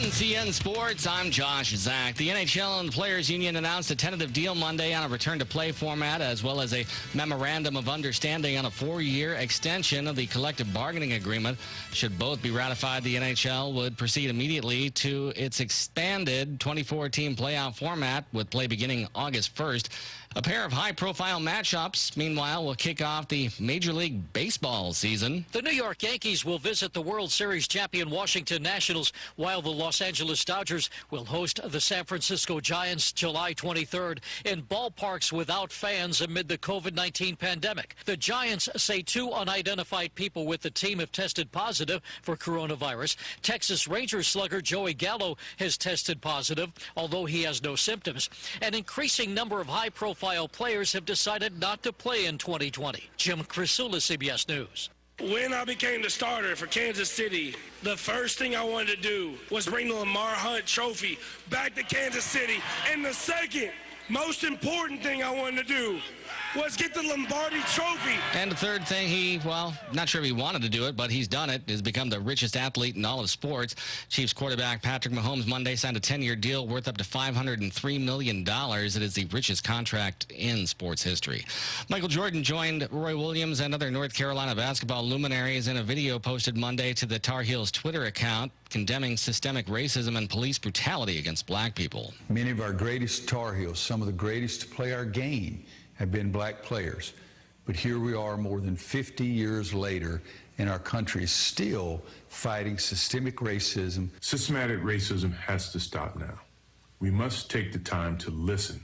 NCN Sports, I'm Josh Zach. The NHL and the Players Union announced a tentative deal Monday on a return-to-play format, as well as a memorandum of understanding on a 4-year extension of the collective bargaining agreement. Should both be ratified, the NHL would proceed immediately to its expanded 24-team playoff format, with play beginning August 1st. A pair of high-profile matchups, meanwhile, will kick off the Major League Baseball season. The New York Yankees will visit the World Series champion Washington Nationals, while the Los Angeles Dodgers will host the San Francisco Giants July 23rd in ballparks without fans amid the COVID-19 pandemic. The Giants say 2 unidentified people with the team have tested positive for coronavirus. Texas Rangers slugger Joey Gallo has tested positive, although he has no symptoms. An increasing number of high-profile players have decided not to play in 2020. Jim Crisula, CBS News. When I became the starter for Kansas City, the first thing I wanted to do was bring the Lamar Hunt Trophy back to Kansas City. And the second most important thing I wanted to do was get the Lombardi Trophy. And the third thing not sure if he wanted to do it, but he's done it, is become the richest athlete in all of sports. Chiefs quarterback Patrick Mahomes Monday signed a 10-year deal worth up to $503 million. It is the richest contract in sports history. Michael Jordan joined Roy Williams and other North Carolina basketball luminaries in a video posted Monday to the Tar Heels Twitter account, condemning systemic racism and police brutality against black people. Many of our greatest Tar Heels, some of the greatest to play our game, have been black players. But here we are more than 50 years later, and our country is still fighting systemic racism. Systematic racism has to stop now. We must take the time to listen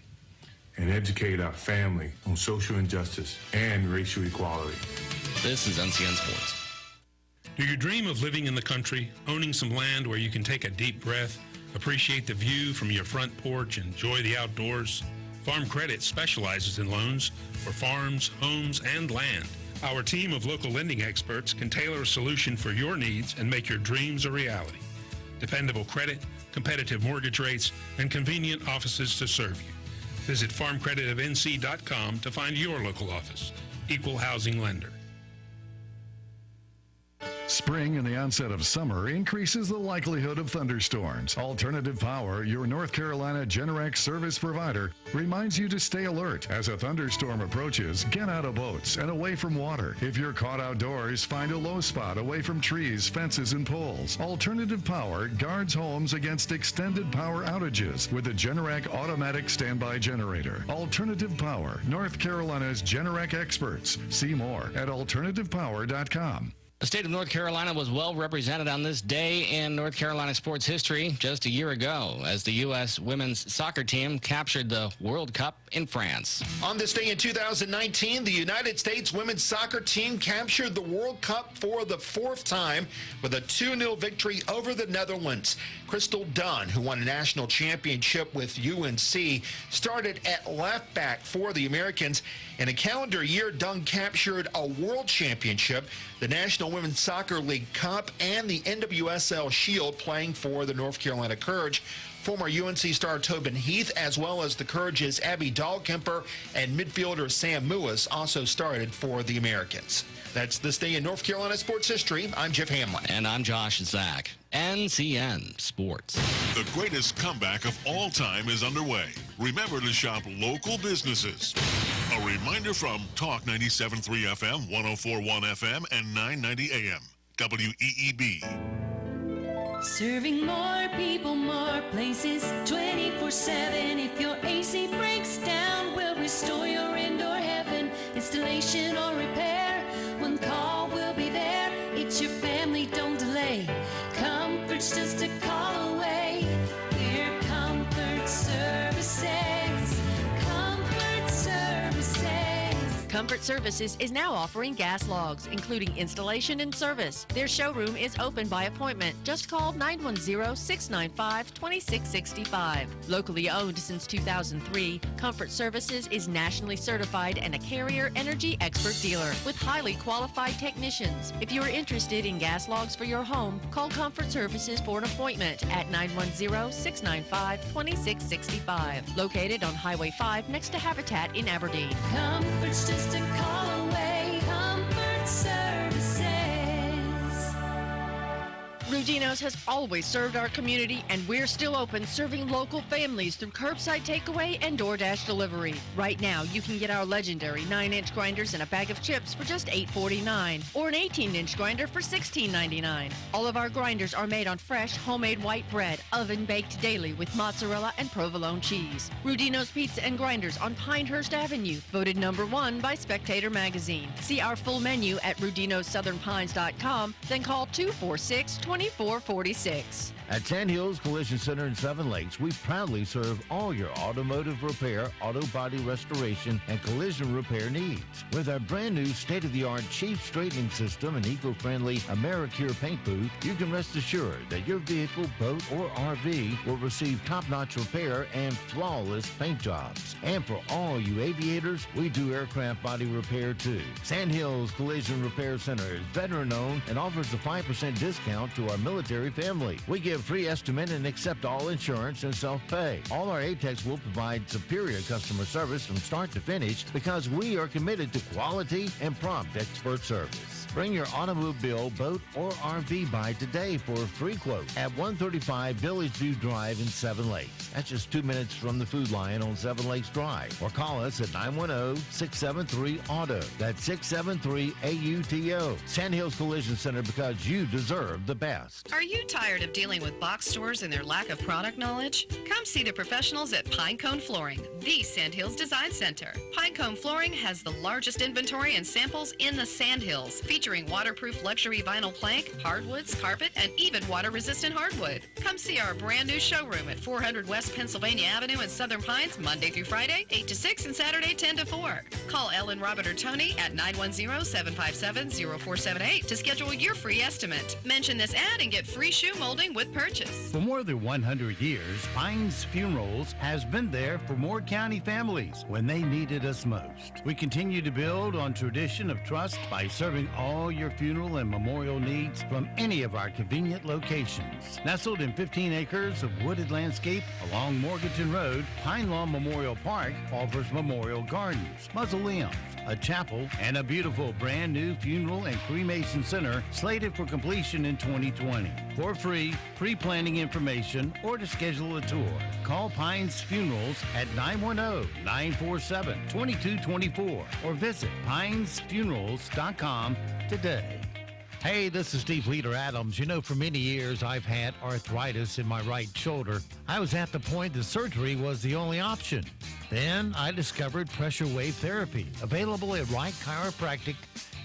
and educate our family on social injustice and racial equality. This is NCN Sports. Do you dream of living in the country, owning some land where you can take a deep breath, appreciate the view from your front porch, enjoy the outdoors? Farm Credit specializes in loans for farms, homes, and land. Our team of local lending experts can tailor a solution for your needs and make your dreams a reality. Dependable credit, competitive mortgage rates, and convenient offices to serve you. Visit farmcreditofnc.com to find your local office. Equal housing lender. Spring and the onset of summer increases the likelihood of thunderstorms. Alternative Power, your North Carolina Generac service provider, reminds you to stay alert. As a thunderstorm approaches, get out of boats and away from water. If you're caught outdoors, find a low spot away from trees, fences, and poles. Alternative Power guards homes against extended power outages with a Generac automatic standby generator. Alternative Power, North Carolina's Generac experts. See more at alternativepower.com. The state of North Carolina was well represented on this day in North Carolina sports history just a year ago as the U.S. women's soccer team captured the World Cup in France. On this day in 2019, the United States women's soccer team captured the World Cup for the 4th time with a 2-0 victory over the Netherlands. Crystal Dunn, who won a national championship with UNC, started at left back for the Americans. In a calendar year, Dunn captured a world championship, the National Women's Soccer League Cup, and the NWSL Shield, playing for the North Carolina Courage. Former UNC star Tobin Heath, as well as the Courage's Abby Dahlkemper and midfielder Sam Lewis, also started for the Americans. That's This Day in North Carolina Sports History. I'm Jeff Hamlin. And I'm Josh Zach. NCN Sports. The greatest comeback of all time is underway. Remember to shop local businesses. A reminder from Talk 97.3 FM, 104.1 FM, and 990 AM. WEEB. Serving more people, more places, 24/7. If your AC breaks down, we'll restore your indoor heaven. Installation or repair, one call will be there. It's your family, don't delay. Comfort's just a call away. We're Comfort Services. Comfort Services. Comfort Services is now offering gas logs, including installation and service. Their showroom is open by appointment. Just call 910-695-2665. Locally owned since 2003, Comfort Services is nationally certified and a Carrier Energy Expert dealer with highly qualified technicians. If you are interested in gas logs for your home, call Comfort Services for an appointment at 910-695-2665. Located on Highway 5 next to Habitat in Aberdeen. Comfort's just a call away. Comfort Services. Rugino's has always served our community, and we're still open serving local families through curbside takeaway and DoorDash delivery. Right now, you can get our legendary 9-inch grinders and a bag of chips for just $8.49, or an 18-inch grinder for $16.99. All of our grinders are made on fresh, homemade white bread, oven-baked daily with mozzarella and provolone cheese. Rudino's Pizza and Grinders on Pinehurst Avenue, voted #1 by Spectator Magazine. See our full menu at rudinosouthernpines.com, then call 246-2446. At Sandhills Collision Center in Seven Lakes, we proudly serve all your automotive repair, auto body restoration, and collision repair needs. With our brand new state-of-the-art cheap straightening system and eco-friendly AmeriCure paint booth, you can rest assured that your vehicle, boat, or RV will receive top-notch repair and flawless paint jobs. And for all you aviators, we do aircraft body repair too. Sandhills Collision Repair Center is veteran-owned and offers a 5% discount to our military family. We give free estimate and accept all insurance and self-pay. All our ATECs will provide superior customer service from start to finish because we are committed to quality and prompt expert service. Bring your automobile, boat, or RV by today for a free quote at 135 Village View Drive in Seven Lakes. That's just 2 minutes from the Food Lion on Seven Lakes Drive. Or call us at 910-673-AUTO. That's 673-AUTO. Sandhills Collision Center, because you deserve the best. Are you tired of dealing with box stores and their lack of product knowledge? Come see the professionals at Pinecone Flooring, the Sandhills Design Center. Pinecone Flooring has the largest inventory and samples in the Sandhills, featuring waterproof luxury vinyl plank, hardwoods, carpet, and even water-resistant hardwood. Come see our brand new showroom at 400 West Pennsylvania Avenue in Southern Pines, Monday through Friday, 8 to 6, and Saturday, 10 to 4. Call Ellen, Robert, or Tony at 910-757-0478 to schedule your free estimate. Mention this ad and get free shoe molding with purchase. For more than 100 years, Pines Funerals has been there for Moore County families when they needed us most. We continue to build on tradition of trust by serving all your funeral and memorial needs from any of our convenient locations. Nestled in 15 acres of wooded landscape along Morganton Road, Pine Lawn Memorial Park offers memorial gardens, mausoleums, a chapel, and a beautiful brand new funeral and cremation center slated for completion in 2020. For free pre-planning information or to schedule a tour, call Pines Funerals at 910-947-2224 or visit pinesfunerals.com today. Hey, this is Steve Leader Adams. You know, for many years, I've had arthritis in my right shoulder. I was at the point that surgery was the only option. Then I discovered pressure wave therapy, available at Wright Chiropractic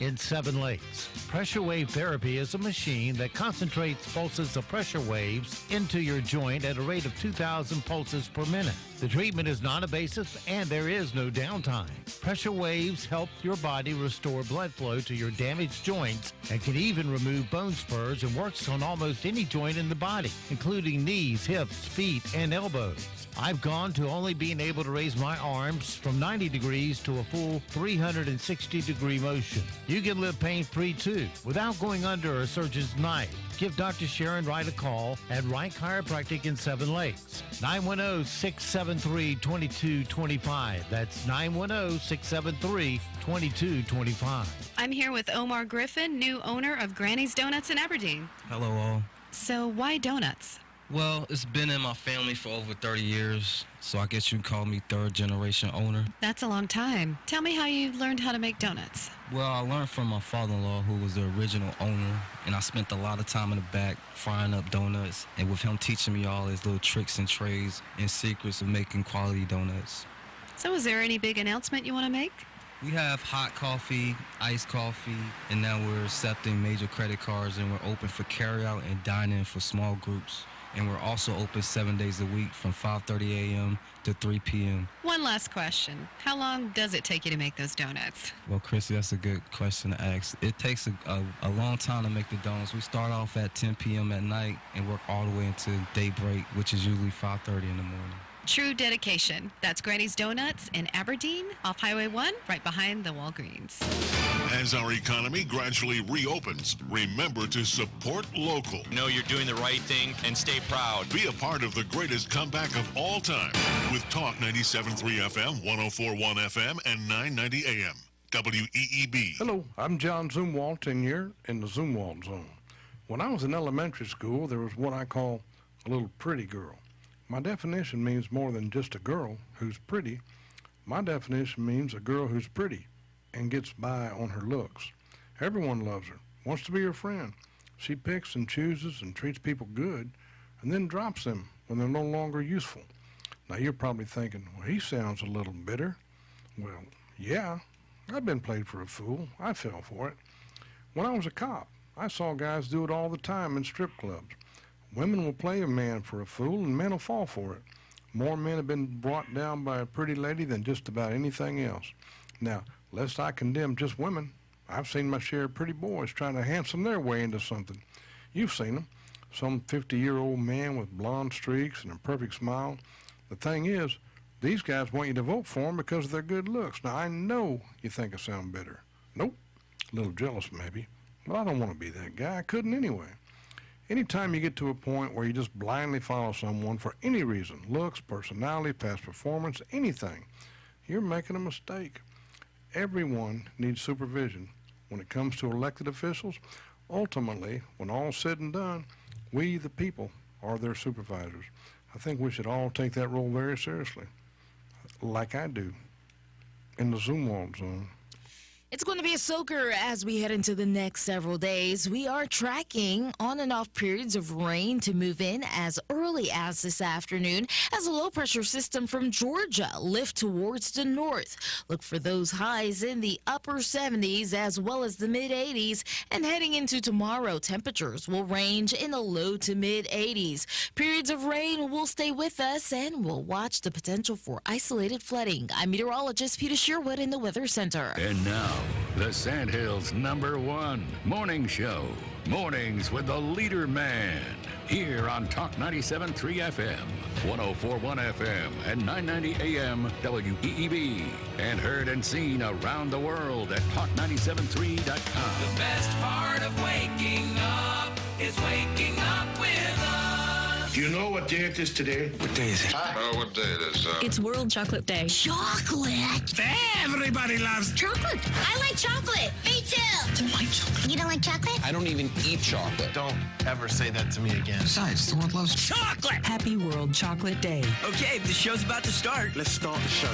in Seven Lakes. Pressure wave therapy is a machine that concentrates pulses of pressure waves into your joint at a rate of 2,000 pulses per minute. The treatment is non-invasive and there is no downtime. Pressure waves help your body restore blood flow to your damaged joints and can even remove bone spurs and works on almost any joint in the body, including knees, hips, feet, and elbows. I've gone to only being able to raise my arms from 90 degrees to a full 360-degree motion. You can live pain-free too, without going under a surgeon's knife. Give Dr. Sharon Wright a call at Wright Chiropractic in Seven Lakes. 910-673-2225. That's 910-673-2225. I'm here with Omar Griffin, new owner of Granny's Donuts in Aberdeen. Hello all. So why donuts? Well, it's been in my family for over 30 years, so I guess you can call me third-generation owner. That's a long time. Tell me how you learned how to make donuts. Well, I learned from my father-in-law, who was the original owner, and I spent a lot of time in the back frying up donuts, and with him teaching me all his little tricks and trades and secrets of making quality donuts. So is there any big announcement you want to make? We have hot coffee, iced coffee, and now we're accepting major credit cards, and we're open for carryout and dine-in for small groups. And we're also open 7 days a week from 5:30 a.m. to 3 p.m. One last question. How long does it take you to make those donuts? Well, Chrissy, that's a good question to ask. It takes a long time to make the donuts. We start off at 10 p.m. at night and work all the way into daybreak, which is usually 5:30 in the morning. True dedication. That's Granny's Donuts in Aberdeen, off Highway 1, right behind the Walgreens. As our economy gradually reopens, remember to support local. Know you're doing the right thing and stay proud. Be a part of the greatest comeback of all time with Talk 97.3 FM, 104.1 FM, and 990 AM. WEEB. Hello, I'm John Zumwalt, and you're in the Zumwalt Zone. When I was in elementary school, there was what I call a little pretty girl. My definition means more than just a girl who's pretty. My definition means a girl who's pretty and gets by on her looks. Everyone loves her, wants to be her friend. She picks and chooses and treats people good and then drops them when they're no longer useful. Now you're probably thinking, well, he sounds a little bitter. Well, yeah, I've been played for a fool. I fell for it. When I was a cop, I saw guys do it all the time in strip clubs. Women will play a man for a fool, and men will fall for it. More men have been brought down by a pretty lady than just about anything else. Now, lest I condemn just women, I've seen my share of pretty boys trying to handsome their way into something. You've seen them. Some 50-year-old man with blonde streaks and a perfect smile. The thing is, these guys want you to vote for them because of their good looks. Now, I know you think I sound bitter. Nope. A little jealous, maybe. But I don't want to be that guy. I couldn't anyway. Anytime you get to a point where you just blindly follow someone for any reason, looks, personality, past performance, anything, you're making a mistake. Everyone needs supervision. When it comes to elected officials, ultimately, when all's said and done, we, the people, are their supervisors. I think we should all take that role very seriously, like I do, in the Zumwalt Zone. It's going to be a soaker as we head into the next several days. We are tracking on and off periods of rain to move in as early as this afternoon as a low-pressure system from Georgia lifts towards the north. Look for those highs in the upper 70s as well as the mid-80s. And heading into tomorrow, temperatures will range in the low to mid-80s. Periods of rain will stay with us, and we'll watch the potential for isolated flooding. I'm meteorologist Peter Sherwood in the Weather Center. And now, the Sandhills' #1 morning show. Mornings with the Leader Man. Here on Talk 97.3 FM, 104.1 FM, and 990 AM WEEB. And heard and seen around the world at talk973.com. The best part of waking up is waking up with us. Do you know what day it is today? What day is it? What day it is, It's World Chocolate Day. Chocolate! Everybody loves Chocolate. I like chocolate. Me too. I don't like chocolate. You don't like chocolate? I don't even eat chocolate. Don't ever say that to me again. Besides, the world loves chocolate! Happy World Chocolate Day. Okay, the show's about to start. Let's start the show.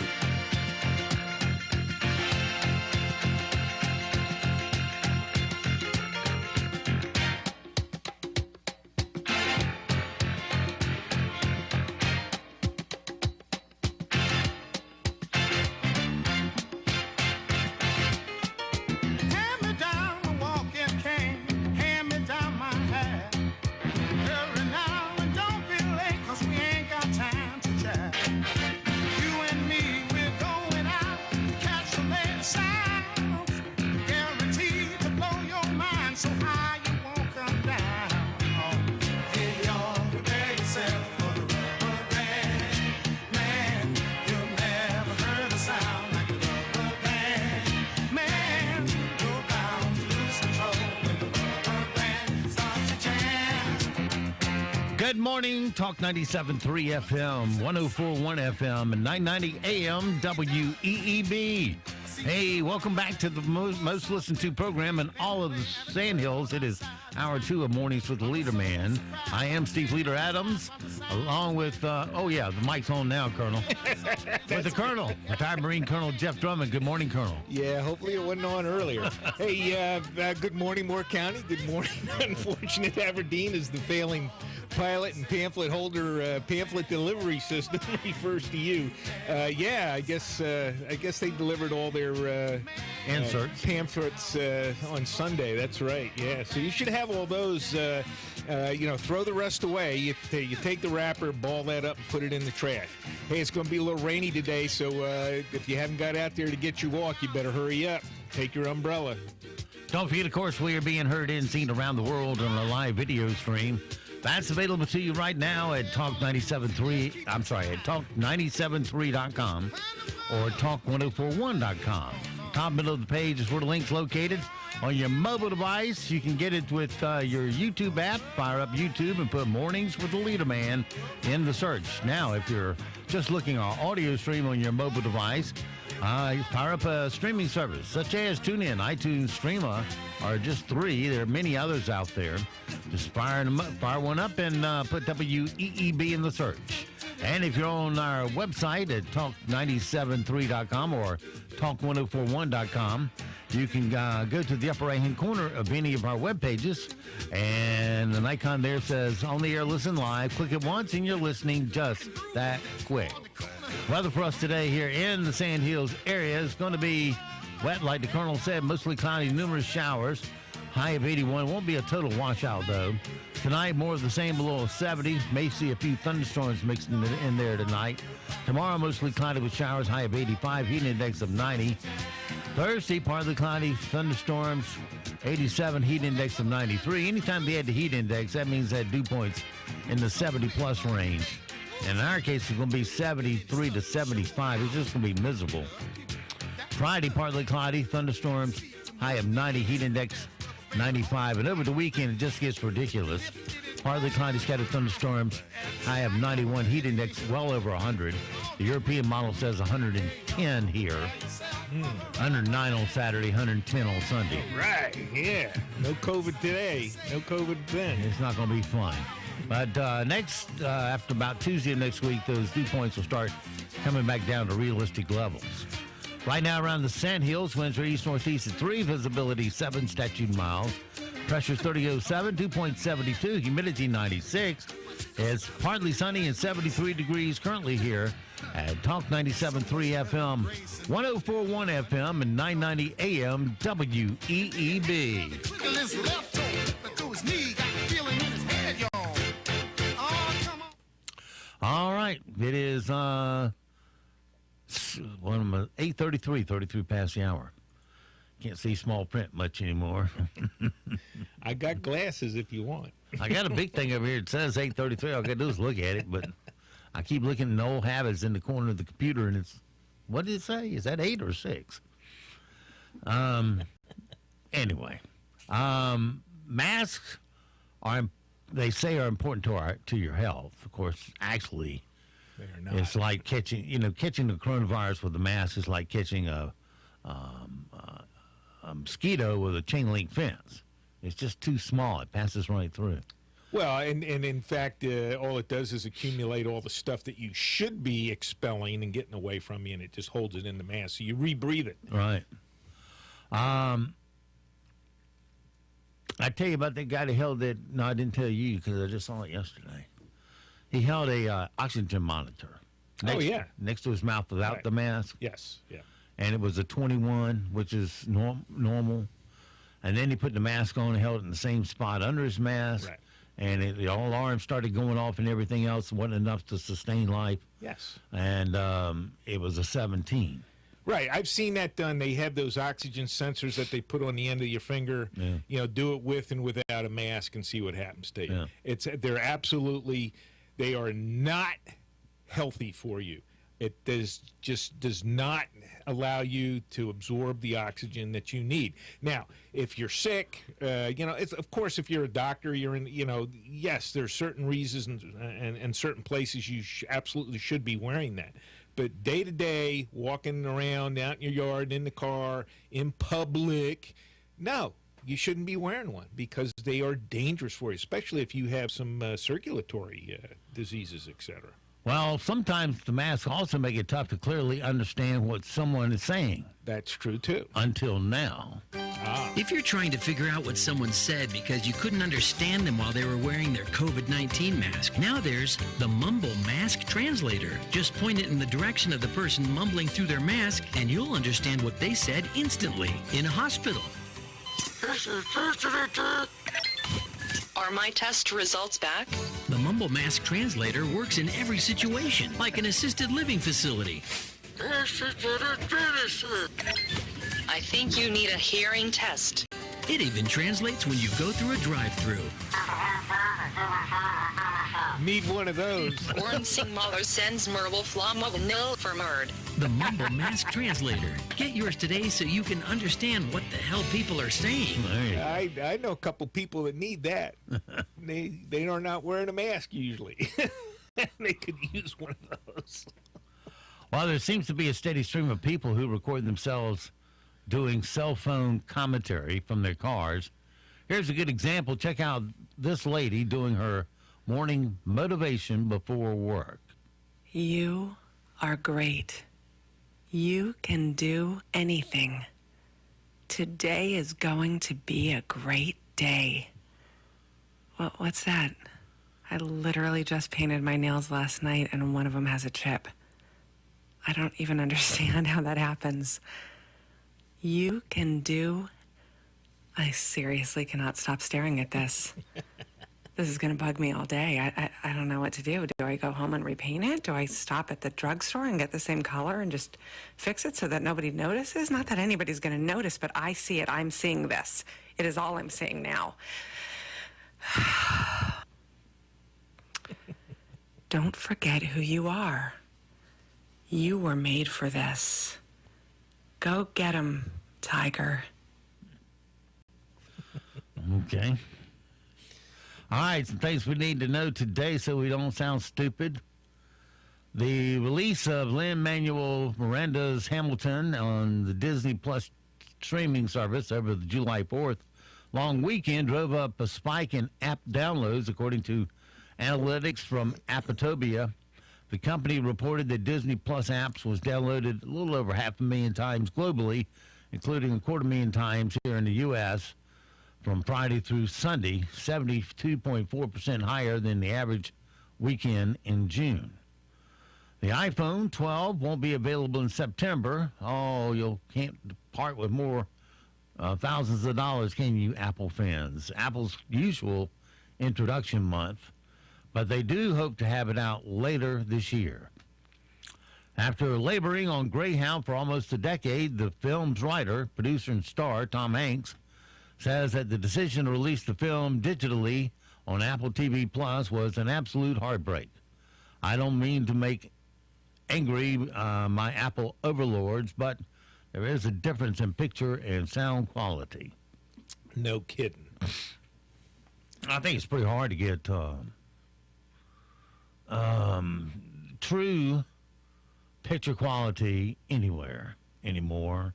Good morning, Talk 97.3 FM, 104.1 FM, and 990 AM WEEB. Hey, welcome back to the most listened to program in all of the Sandhills. It is hour 2 of Mornings with the Leader Man. I am Steve Leader Adams, along with, the mic's on now, Colonel. With the Colonel, retired Marine Colonel Jeff Drummond. Good morning, Colonel. Yeah, hopefully it wasn't on earlier. Hey, good morning, Moore County. Good morning, unfortunate Aberdeen is the failing pilot and pamphlet holder pamphlet delivery system refers to you. I guess they delivered all their inserts pamphlets on Sunday. That's right. Yeah, so you should have all those. Throw the rest away. You take the wrapper, ball that up, and put it in the trash. Hey, it's going to be a little rainy today, so if you haven't got out there to get your walk, you better hurry up. Take your umbrella. Don't forget, of course, we are being heard and seen around the world on a live video stream. That's available to you right now at talk973.com or talk1041.com. Top middle of the page is where the link's located. On your mobile device, you can get it with your YouTube app. Fire up YouTube and put Mornings with the Leader Man in the search. Now, if you're just looking at our audio stream on your mobile device, fire up a streaming service such as TuneIn, iTunes, Streama, are just 3. There are many others out there. Just fire one up and put WEEB in the search. And if you're on our website at talk973.com or talk1041.com, you can go to the upper right-hand corner of any of our web pages, and an icon there says On the Air Listen Live. Click it once, and you're listening just that quick. Weather for us today here in the Sandhills area is going to be wet, like the Colonel said, mostly cloudy, numerous showers. High of 81. Won't be a total washout, though. Tonight, more of the same, below 70. May see a few thunderstorms mixed in there tonight. Tomorrow, mostly cloudy with showers, high of 85, heat index of 90. Thursday, partly cloudy, thunderstorms, 87, heat index of 93. Anytime they add the heat index, that means that dew points in the 70-plus range. And in our case, it's going to be 73 to 75. It's just going to be miserable. Friday, partly cloudy, thunderstorms, high of 90, heat index 95. And over the weekend, it just gets ridiculous. Partly cloudy, scattered thunderstorms, high of 91, heat index well over 100. The European model says 110 here. 109 on Saturday, 110 on Sunday. Right, yeah. No COVID today. No COVID then. It's not going to be fun. But next, after about Tuesday of next week, those dew points will start coming back down to realistic levels. Right now around the Sandhills, winds are east-northeast at 3, visibility 7 statute miles. Pressure's 3007, 2.72, humidity 96. It's partly sunny and 73 degrees currently here at Talk 97.3 FM, 104.1 FM, and 990 AM WEEB. All right, it is 8:33 past the hour. Can't see small print much anymore. I got glasses if you want. I got a big thing over here. It says 8:33. All I got to do is look at it, but I keep looking at the old habits in the corner of the computer, and it's, what did it say? Is that 8 or 6? Anyway, masks they say are important to your health. Of course, actually, it's like catching the coronavirus with a mask is like catching a mosquito with a chain link fence. It's just too small. It passes right through. Well, and in fact, all it does is accumulate all the stuff that you should be expelling and getting away from you, and it just holds it in the mask. So you rebreathe it. Right. I tell you about that guy that held that. No, I didn't tell you because I just saw it yesterday. He held a oxygen monitor. Next to his mouth without the mask. Yes. Yeah. And it was a 21, which is normal. And then he put the mask on and held it in the same spot under his mask. Right. And the alarm started going off and everything else wasn't enough to sustain life. Yes. And it was a 17. Right. I've seen that done. They have those oxygen sensors that they put on the end of your finger. Yeah. Do it with and without a mask and see what happens to you. Yeah. They are not healthy for you. It does not allow you to absorb the oxygen that you need. Now, if you're sick, of course, if you're a doctor, you're in, yes, there's certain reasons and certain places you absolutely should be wearing that. But day to day, walking around out in your yard, in the car, in public, no, you shouldn't be wearing one because they are dangerous for you, especially if you have some circulatory diseases, etc. Well, sometimes the masks also make it tough to clearly understand what someone is saying. That's true, too. Until now. If you're trying to figure out what someone said because you couldn't understand them while they were wearing their COVID-19 mask, now there's the Mumble Mask Translator. Just point it in the direction of the person mumbling through their mask, and you'll understand what they said instantly in a hospital. Are my test results back? The Mumble Mask Translator works in every situation, like an assisted living facility. I think you need a hearing test. It even translates when you go through a drive-thru. Need one of those. Ornsing Muller sends Merble Flommo nil for Murd. The Mumble Mask Translator. Get yours today so you can understand what the hell people are saying. I know a couple people that need that. They are not wearing a mask usually. They could use one of those. Well, there seems to be a steady stream of people who record themselves doing cell phone commentary from their cars. Here's a good example. Check out this lady doing her morning motivation before work. You are great. You can do anything. Today is going to be a great day. Well, what's that? I literally just painted my nails last night and one of them has a chip. I don't even understand how that happens. You can do... I seriously cannot stop staring at this. This is going to bug me all day. I don't know what to do. Do I go home and repaint it? Do I stop at the drugstore and get the same color and just fix it so that nobody notices? Not that anybody's going to notice, but I see it. I'm seeing this. It is all I'm seeing now. Don't forget who you are. You were made for this. Go get 'em, Tiger. Okay. All right, some things we need to know today so we don't sound stupid. The release of Lin-Manuel Miranda's Hamilton on the Disney Plus streaming service over the July 4th long weekend drove up a spike in app downloads, according to analytics from Apptopia. The company reported that Disney Plus apps was downloaded a little over 500,000 times globally, including 250,000 times here in the U.S., from Friday through Sunday, 72.4% higher than the average weekend in June. The iPhone 12 won't be available in September. Oh, you can't part with more thousands of dollars, can you, Apple fans? Apple's usual introduction month, but they do hope to have it out later this year. After laboring on Greyhound for almost a decade, the film's writer, producer, and star, Tom Hanks, says that the decision to release the film digitally on Apple TV Plus was an absolute heartbreak. I don't mean to make angry my Apple overlords, but there is a difference in picture and sound quality. No kidding. I think it's pretty hard to get true picture quality anywhere anymore.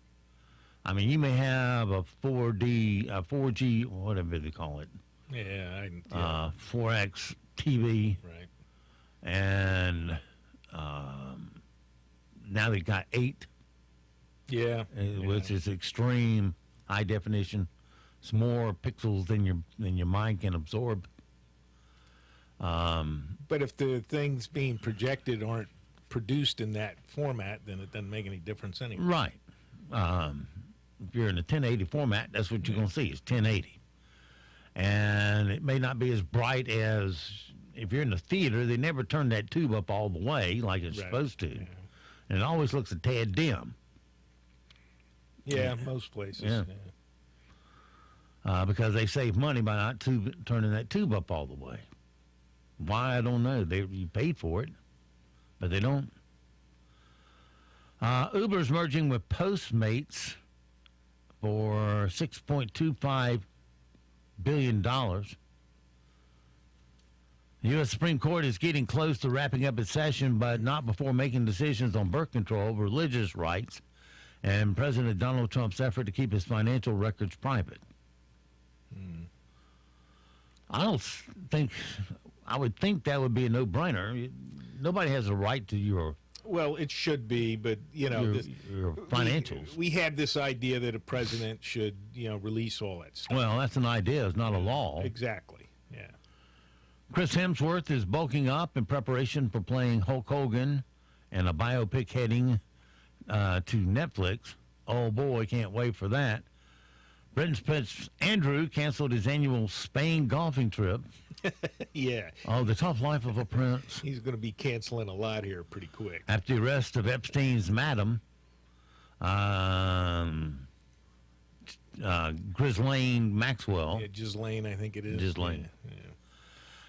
I mean, you may have a 4G, whatever they call it. Yeah. 4X TV. Right. And now they've got 8. Yeah. Which is extreme high definition. It's more pixels than your mind can absorb. But if the things being projected aren't produced in that format, then it doesn't make any difference anyway. Right. If you're in a 1080 format, that's what you're going to see. It's 1080. And it may not be as bright as if you're in the theater. They never turn that tube up all the way like it's supposed to. Yeah. And it always looks a tad dim. Yeah, most places. Yeah. Because they save money by not turning that tube up all the way. Why, I don't know. You paid for it, but they don't. Uber's merging with Postmates for $6.25 billion. The U.S. Supreme Court is getting close to wrapping up its session, but not before making decisions on birth control, religious rights, and President Donald Trump's effort to keep his financial records private. I would think that would be a no-brainer. Nobody has a right to your... Well, it should be, but, your financials. We had this idea that a president should, release all that stuff. Well, that's an idea. It's not a law. Exactly, yeah. Chris Hemsworth is bulking up in preparation for playing Hulk Hogan and a biopic heading to Netflix. Oh, boy, can't wait for that. Britain's Prince Andrew canceled his annual Spain golfing trip. Yeah. Oh, the tough life of a prince. He's going to be canceling a lot here pretty quick. After the arrest of Epstein's madam, Ghislaine Maxwell. Yeah, Ghislaine, I think it is. Ghislaine. Yeah.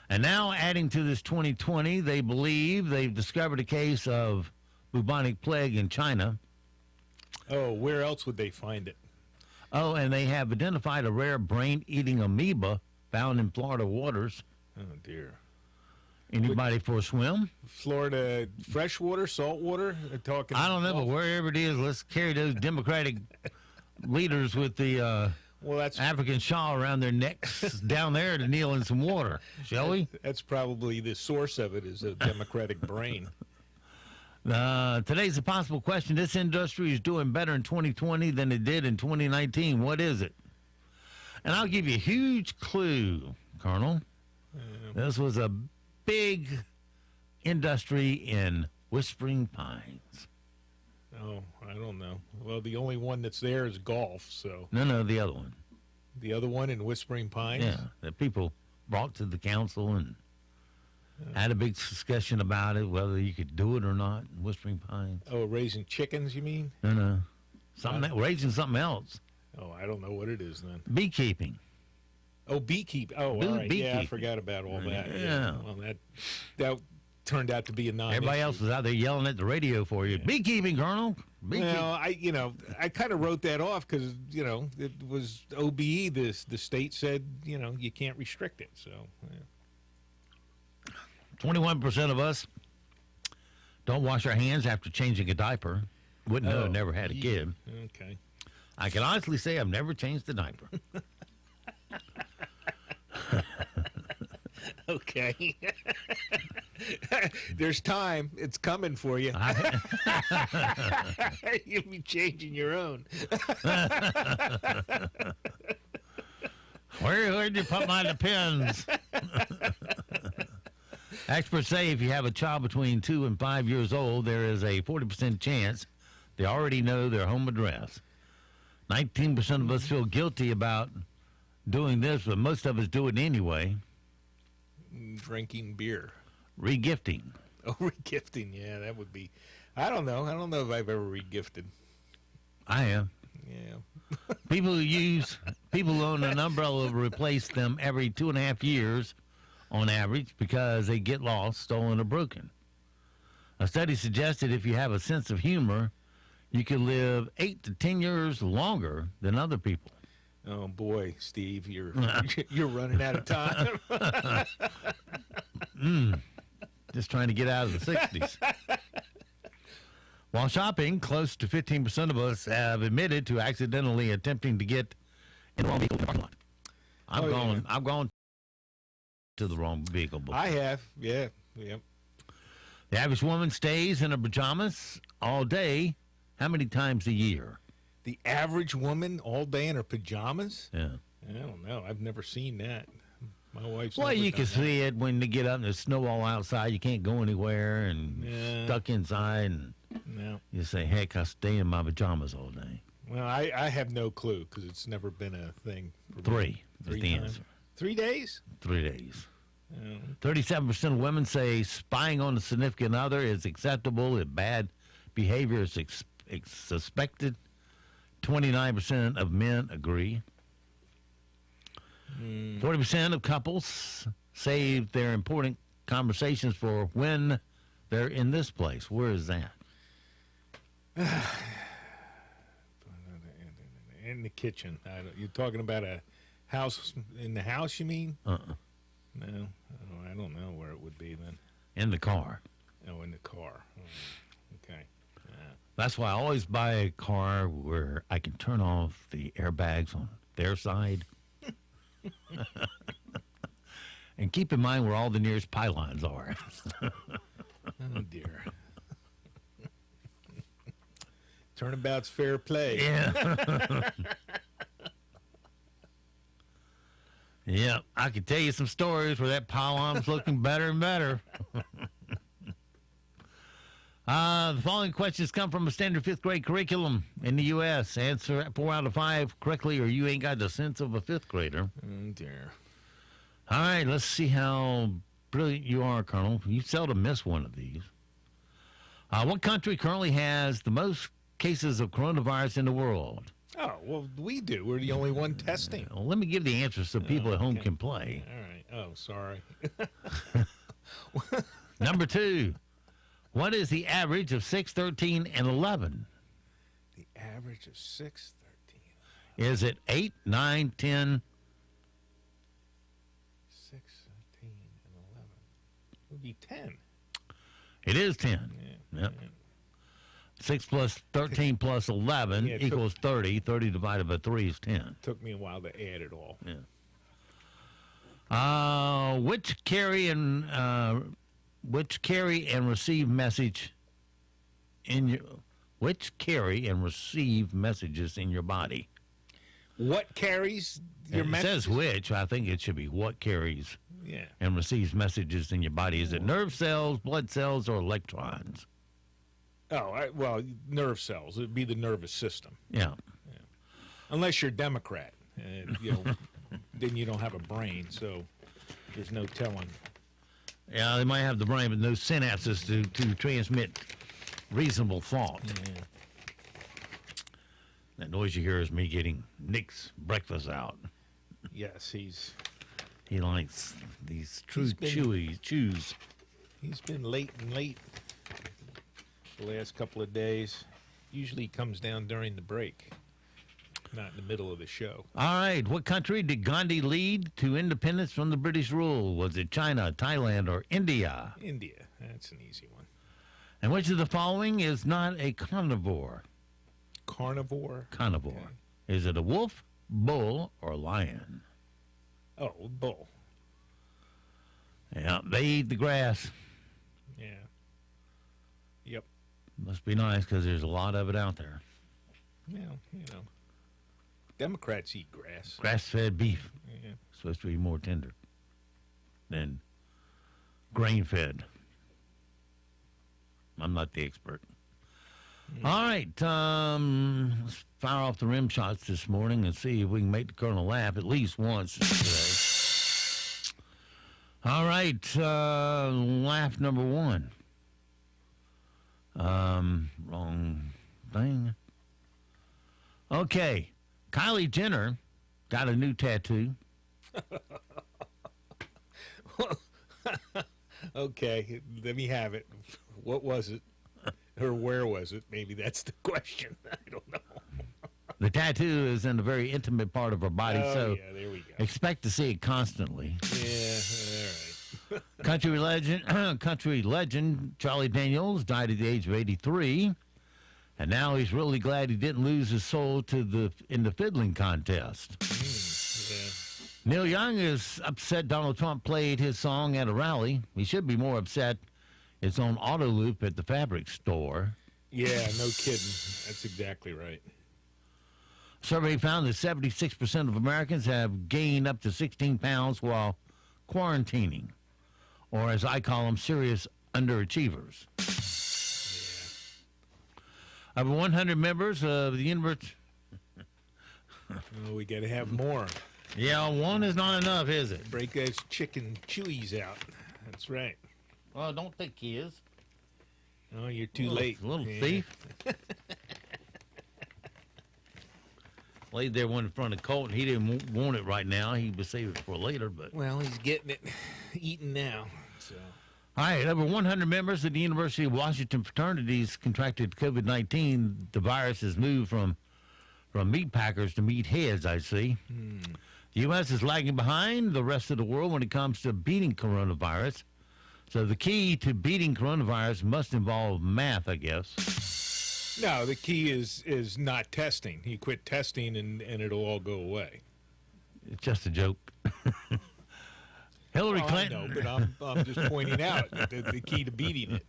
And now, adding to this 2020, they believe they've discovered a case of bubonic plague in China. Oh, where else would they find it? Oh, and they have identified a rare brain-eating amoeba found in Florida waters. Oh, dear. Anybody for a swim? Florida freshwater, saltwater? Talking. I don't know, but wherever it is, let's carry those Democratic leaders with the African shawl around their necks down there to kneel in some water, shall we? That's probably the source of it, is a Democratic brain. Today's a possible question. This industry is doing better in 2020 than it did in 2019. What is it? And I'll give you a huge clue, Colonel. This was a big industry in Whispering Pines. Oh, I don't know. Well, the only one that's there is golf, so. No, the other one. The other one in Whispering Pines? Yeah, that people brought to the council and had a big discussion about it, whether you could do it or not in Whispering Pines. Oh, raising chickens, you mean? No. Raising something else. Oh, I don't know what it is then. Beekeeping. Oh, beekeeping. Oh, all right. Yeah, I forgot about all that. Yeah. Well, that turned out to be a non-issue. Everybody else was out there yelling at the radio for you. Yeah. Beekeeping, Colonel. Beekeeping. Well, I kind of wrote that off because, it was OBE. The state said, you can't restrict it. So, yeah. 21% of us don't wash our hands after changing a diaper. Wouldn't know, never had a kid. Okay. I can honestly say I've never changed a diaper. Okay. There's time. It's coming for you. You'll be changing your own. Where'd you put my Depends? Experts say if you have a child between 2 and 5 years old, there is a 40% chance they already know their home address. 19% of us feel guilty about doing this, but most of us do it anyway. Drinking beer. Regifting. Oh, regifting. Yeah, that would be. I don't know. I don't know if I've ever regifted. I have. Yeah. People who own an umbrella will replace them every 2.5 years on average because they get lost, stolen, or broken. A study suggested if you have a sense of humor, you can live 8 to 10 years longer than other people. Oh boy, Steve, you're running out of time. Just trying to get out of the 60s. While shopping, close to 15% of us have admitted to accidentally attempting to get in the wrong vehicle in the parking lot. I've gone to the wrong vehicle before. I have, yeah. The average woman stays in her pajamas all day. How many times a year? The average woman all day in her pajamas? Yeah. I don't know. I've never seen that. My wife's well, never you done can that. see it when they get up and there's snow all outside. You can't go anywhere and stuck inside. And you say, heck, I stay in my pajamas all day. Well, I have no clue because it's never been a thing. For 3 me. is the answer. 3 days? 3 days. 37% of women say spying on a significant other is acceptable if bad behavior is suspected. 29% of men agree. 40% of couples save their important conversations for when they're in this place. Where is that? In the kitchen. You're talking about a house in the house, you mean? No, oh, I don't know where it would be then. In the car. Oh, in the car. Oh, okay. That's why I always buy a car where I can turn off the airbags on their side. And keep in mind where all the nearest pylons are. Oh, dear. Turnabout's fair play. Yeah. Yeah, I can tell you some stories where that pylon's looking better and better. The following questions come from a standard fifth grade curriculum in the U.S. Answer 4 out of 5 correctly, or you ain't got the sense of a fifth grader. Oh, dear. All right, let's see how brilliant you are, Colonel. You seldom miss one of these. What country currently has the most cases of coronavirus in the world? Oh, well, we do. We're the only one testing. Well, let me give the answers so people at home can play. All right. Oh, sorry. Number 2. What is the average of 6, 13, and 11? The average of 6, 13. Is it 8, 9, 10? 6, 13, and 11. It would be 10. It is 10. Yeah. Yep. 6 plus 13 plus 11 equals 30. 30 divided by 3 is 10. Took me a while to add it all. Yeah. Which carry and receive message in your messages in your body? What carries your message? It says which. I think it should be what carries and receives messages in your body. Is it nerve cells, blood cells, or electrons? Oh, well, nerve cells. It would be the nervous system. Yeah. Unless you're a Democrat. Then you don't have a brain, so there's no telling. Yeah, they might have the brain, but no synapses to transmit reasonable thought. Yeah. That noise you hear is me getting Nick's breakfast out. Yes, he likes these chews. He's been late the last couple of days. Usually comes down during the break, not in the middle of the show. All right. What country did Gandhi lead to independence from the British rule? Was it China, Thailand, or India? India. That's an easy one. And which of the following is not a carnivore? Carnivore? Carnivore. Okay. Is it a wolf, bull, or lion? Oh, bull. Yeah, they eat the grass. Yeah. Yep. Must be nice because there's a lot of it out there. Well, Democrats eat grass. Grass-fed beef. Yeah. Supposed to be more tender than grain-fed. I'm not the expert. All right. Let's fire off the rim shots this morning and see if we can make the Colonel laugh at least once today. All right. Laugh number 1. Wrong thing. Okay. Kylie Jenner got a new tattoo. Okay, let me have it. What was it? Or where was it? Maybe that's the question. I don't know. The tattoo is in a very intimate part of her body, so yeah, there we go. Expect to see it constantly. Yeah, all right. Country legend Charlie Daniels died at the age of 83, and now he's really glad he didn't lose his soul in the fiddling contest. Neil Young is upset Donald Trump played his song at a rally. He should be more upset it's on auto loop at the fabric store. Yeah, no kidding. That's exactly right. Survey found that 76% of Americans have gained up to 16 pounds while quarantining, or as I call them, serious underachievers. Yeah. Over 100 members of the university. Oh, we got to have more. Yeah, one is not enough, is it? Break those chicken chewies out. That's right. Well, I don't think he is. Oh, you're too late. Little thief. Laid there one in front of Colton. He didn't want it right now. He would save it for later. But well, he's getting it eaten now. So. All right, over 100 members of the University of Washington fraternities contracted COVID-19. The virus has moved from meat packers to meat heads, I see. The U.S. is lagging behind the rest of the world when it comes to beating coronavirus. So the key to beating coronavirus must involve math, I guess. No, the key is not testing. You quit testing and it'll all go away. It's just a joke. Hillary Clinton. I know, but I'm just pointing out the key to beating it.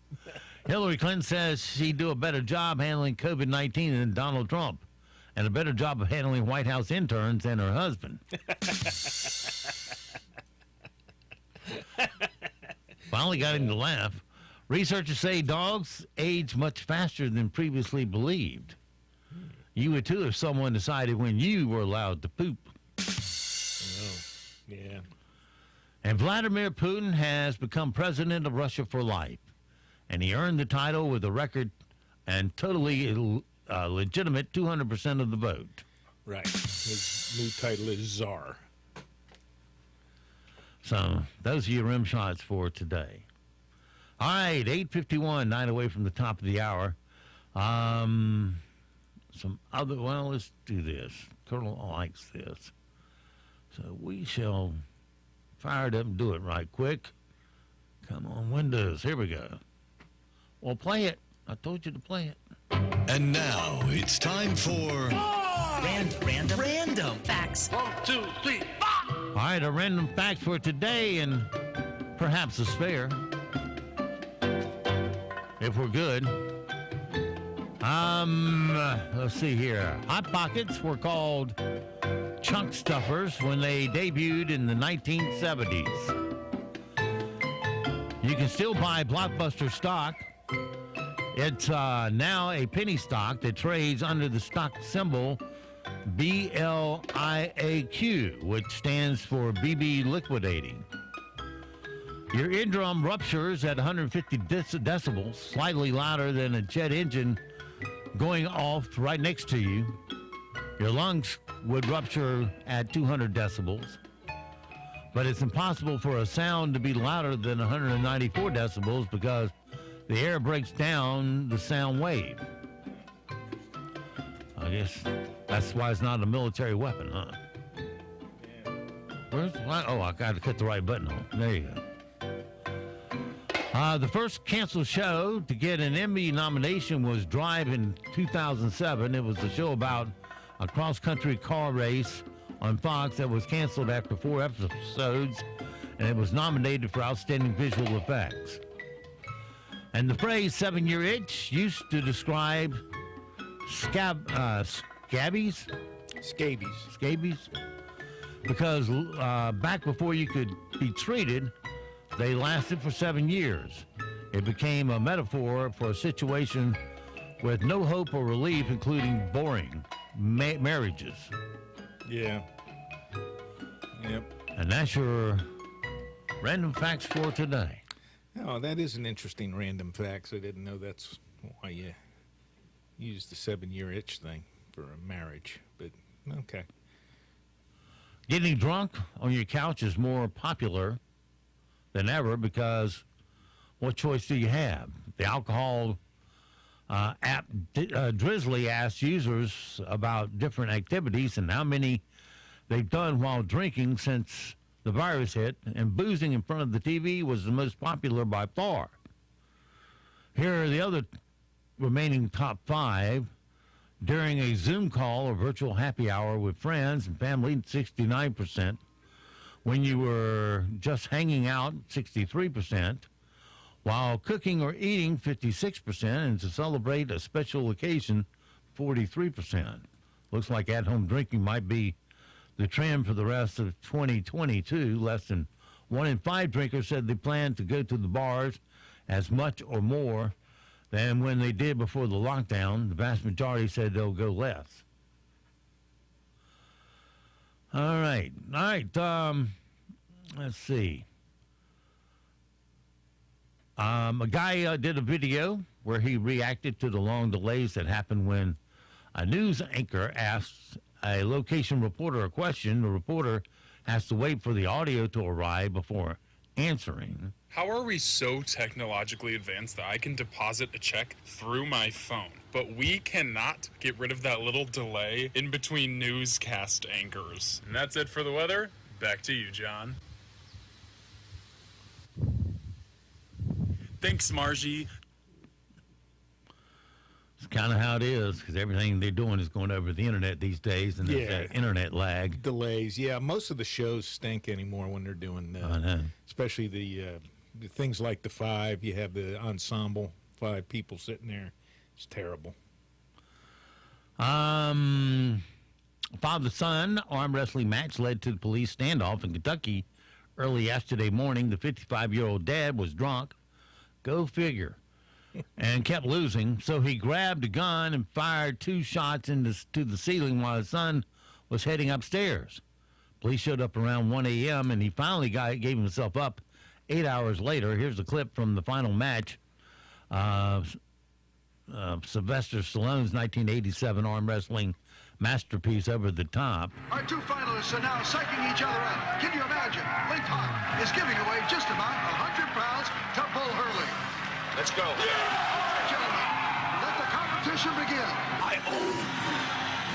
Hillary Clinton says she'd do a better job handling COVID-19 than Donald Trump, and a better job of handling White House interns than her husband. Finally got him to laugh. Researchers say dogs age much faster than previously believed. You would too if someone decided when you were allowed to poop. Oh, yeah. And Vladimir Putin has become president of Russia for life. And he earned the title with a record and totally legitimate 200% of the vote. Right. His new title is Czar. So those are your rim shots for today. All right, 8:51, 9 away from the top of the hour. Some other, well, let's do this. Colonel likes this. So we shall fire it up and do it right quick. Come on, Windows. Here we go. Well, play it. I told you to play it. And now it's time for Random facts. 1, 2, 3, 4. All right, a random fact for today and perhaps a spare, if we're good. Let's see here. Hot Pockets were called chunk stuffers when they debuted in the 1970s. You can still buy Blockbuster stock. It's now a penny stock that trades under the stock symbol BLIAQ, which stands for BB Liquidating. Your eardrum ruptures at 150 decibels, slightly louder than a jet engine going off right next to you. Your lungs would rupture at 200 decibels, but it's impossible for a sound to be louder than 194 decibels because the air breaks down the sound wave. I guess that's why it's not a military weapon, huh? Where's oh, I got to cut the right button on. There you go. The first canceled show to get an Emmy nomination was Drive in 2007. It was a show about a cross-country car race on Fox that was canceled after 4 episodes, and it was nominated for Outstanding Visual Effects. And the phrase 7-year itch used to describe scabies, because back before you could be treated, they lasted for 7 years. It became a metaphor for a situation with no hope or relief, including boring marriages. Yeah. Yep. And that's your random facts for today. Oh, that is an interesting random fact. I didn't know that's why you use the 7-year itch thing for a marriage, but okay. Getting drunk on your couch is more popular than ever because what choice do you have? The alcohol app Drizzly asked users about different activities and how many they've done while drinking since the virus hit, and boozing in front of the TV was the most popular by far. Here are the other remaining top 5. During a Zoom call or virtual happy hour with friends and family, 69%. When you were just hanging out, 63%. While cooking or eating, 56%. And to celebrate a special occasion, 43%. Looks like at-home drinking might be the trend for the rest of 2022. Less than 1 in 5 drinkers said they plan to go to the bars as much or more than when they did before the lockdown. The vast majority said they'll go less. All right. Let's see. A guy did a video where he reacted to the long delays that happened when a news anchor asks a location reporter a question. The reporter has to wait for the audio to arrive before answering. How are we so technologically advanced that I can deposit a check through my phone? but we cannot get rid of that little delay in between newscast anchors. And that's it for the weather. Back to you, John. Thanks, Margie. It's kind of how it is, because everything they're doing is going over the internet these days, and there's that internet lag. Delays. Yeah, most of the shows stink anymore when they're doing I know. especially the things like the 5. You have the ensemble, 5 people sitting there. It's terrible. Father-son arm wrestling match led to the police standoff in Kentucky early yesterday morning. The 55-year-old dad was drunk. Go figure. And kept losing, so he grabbed a gun and fired 2 shots to the ceiling while his son was heading upstairs. Police showed up around 1 a.m., and he finally gave himself up 8 hours later. Here's a clip from the final match. Sylvester Stallone's 1987 arm wrestling masterpiece, Over the Top. Our 2 finalists are now psyching each other up. Can you imagine? Lee Pop is giving away just about 100 pounds to Bull Hurley. Let's go. All right, gentlemen, let the competition begin. I own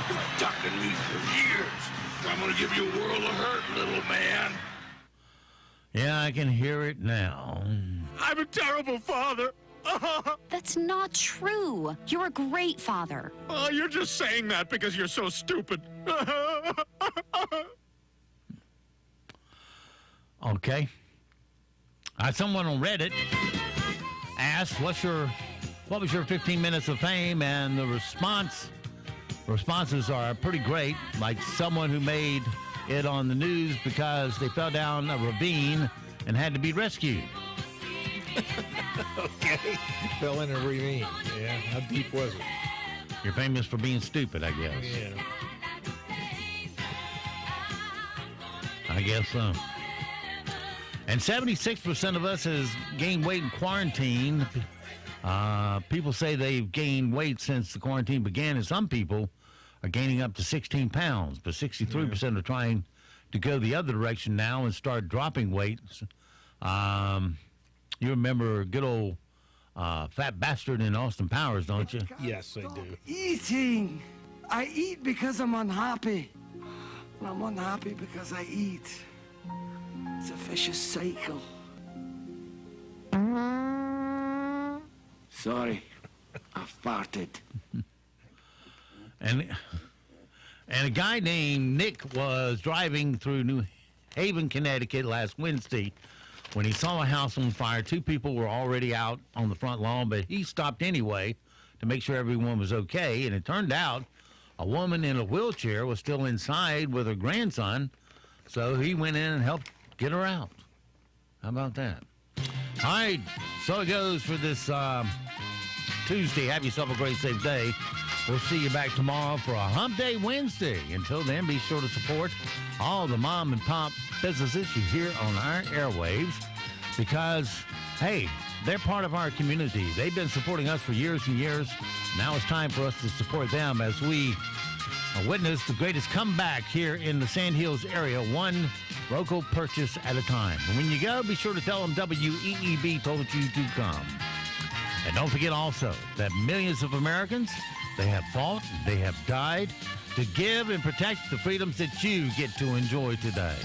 you. Ducking me for years. I'm going to give you a world of hurt, little man. Yeah, I can hear it now. I'm a terrible father. That's not true. You're a great father. Oh, you're just saying that because you're so stupid. Okay. Someone on Reddit asked, what was your 15 minutes of fame? And the responses are pretty great. Like someone who made it on the news because they fell down a ravine and had to be rescued. Okay. Fell in a ravine. Yeah. How deep was it? You're famous for being stupid, I guess. Yeah. I guess so. And 76% of us has gained weight in quarantine. People say they've gained weight since the quarantine began, and some people are gaining up to 16 pounds. But 63% are trying to go the other direction now and start dropping weight. You remember good old fat bastard in Austin Powers, don't you? Yes, I do. Eating. I eat because I'm unhappy. And I'm unhappy because I eat. It's a vicious cycle. Sorry, I farted. And a guy named Nick was driving through New Haven, Connecticut last Wednesday when he saw a house on fire. 2 people were already out on the front lawn, but he stopped anyway to make sure everyone was okay. And it turned out a woman in a wheelchair was still inside with her grandson, so he went in and helped get her out. How about that? All right, so it goes for this Tuesday. Have yourself a great, safe day. We'll see you back tomorrow for a Hump Day Wednesday. Until then, be sure to support all the mom and pop businesses you hear on our airwaves because, hey, they're part of our community. They've been supporting us for years and years. Now it's time for us to support them as we witness the greatest comeback here in the Sand Hills area, one local purchase at a time. And when you go, be sure to tell them WEEB told you to come. And don't forget also that millions of Americans, they have fought, they have died to give and protect the freedoms that you get to enjoy today.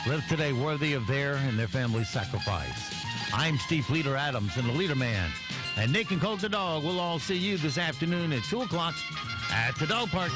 Live today worthy of their and their family's sacrifice. I'm Steve Leader Adams and the Leader Man. And Nick and Colt the Dog will all see you this afternoon at 2 o'clock at the dog park.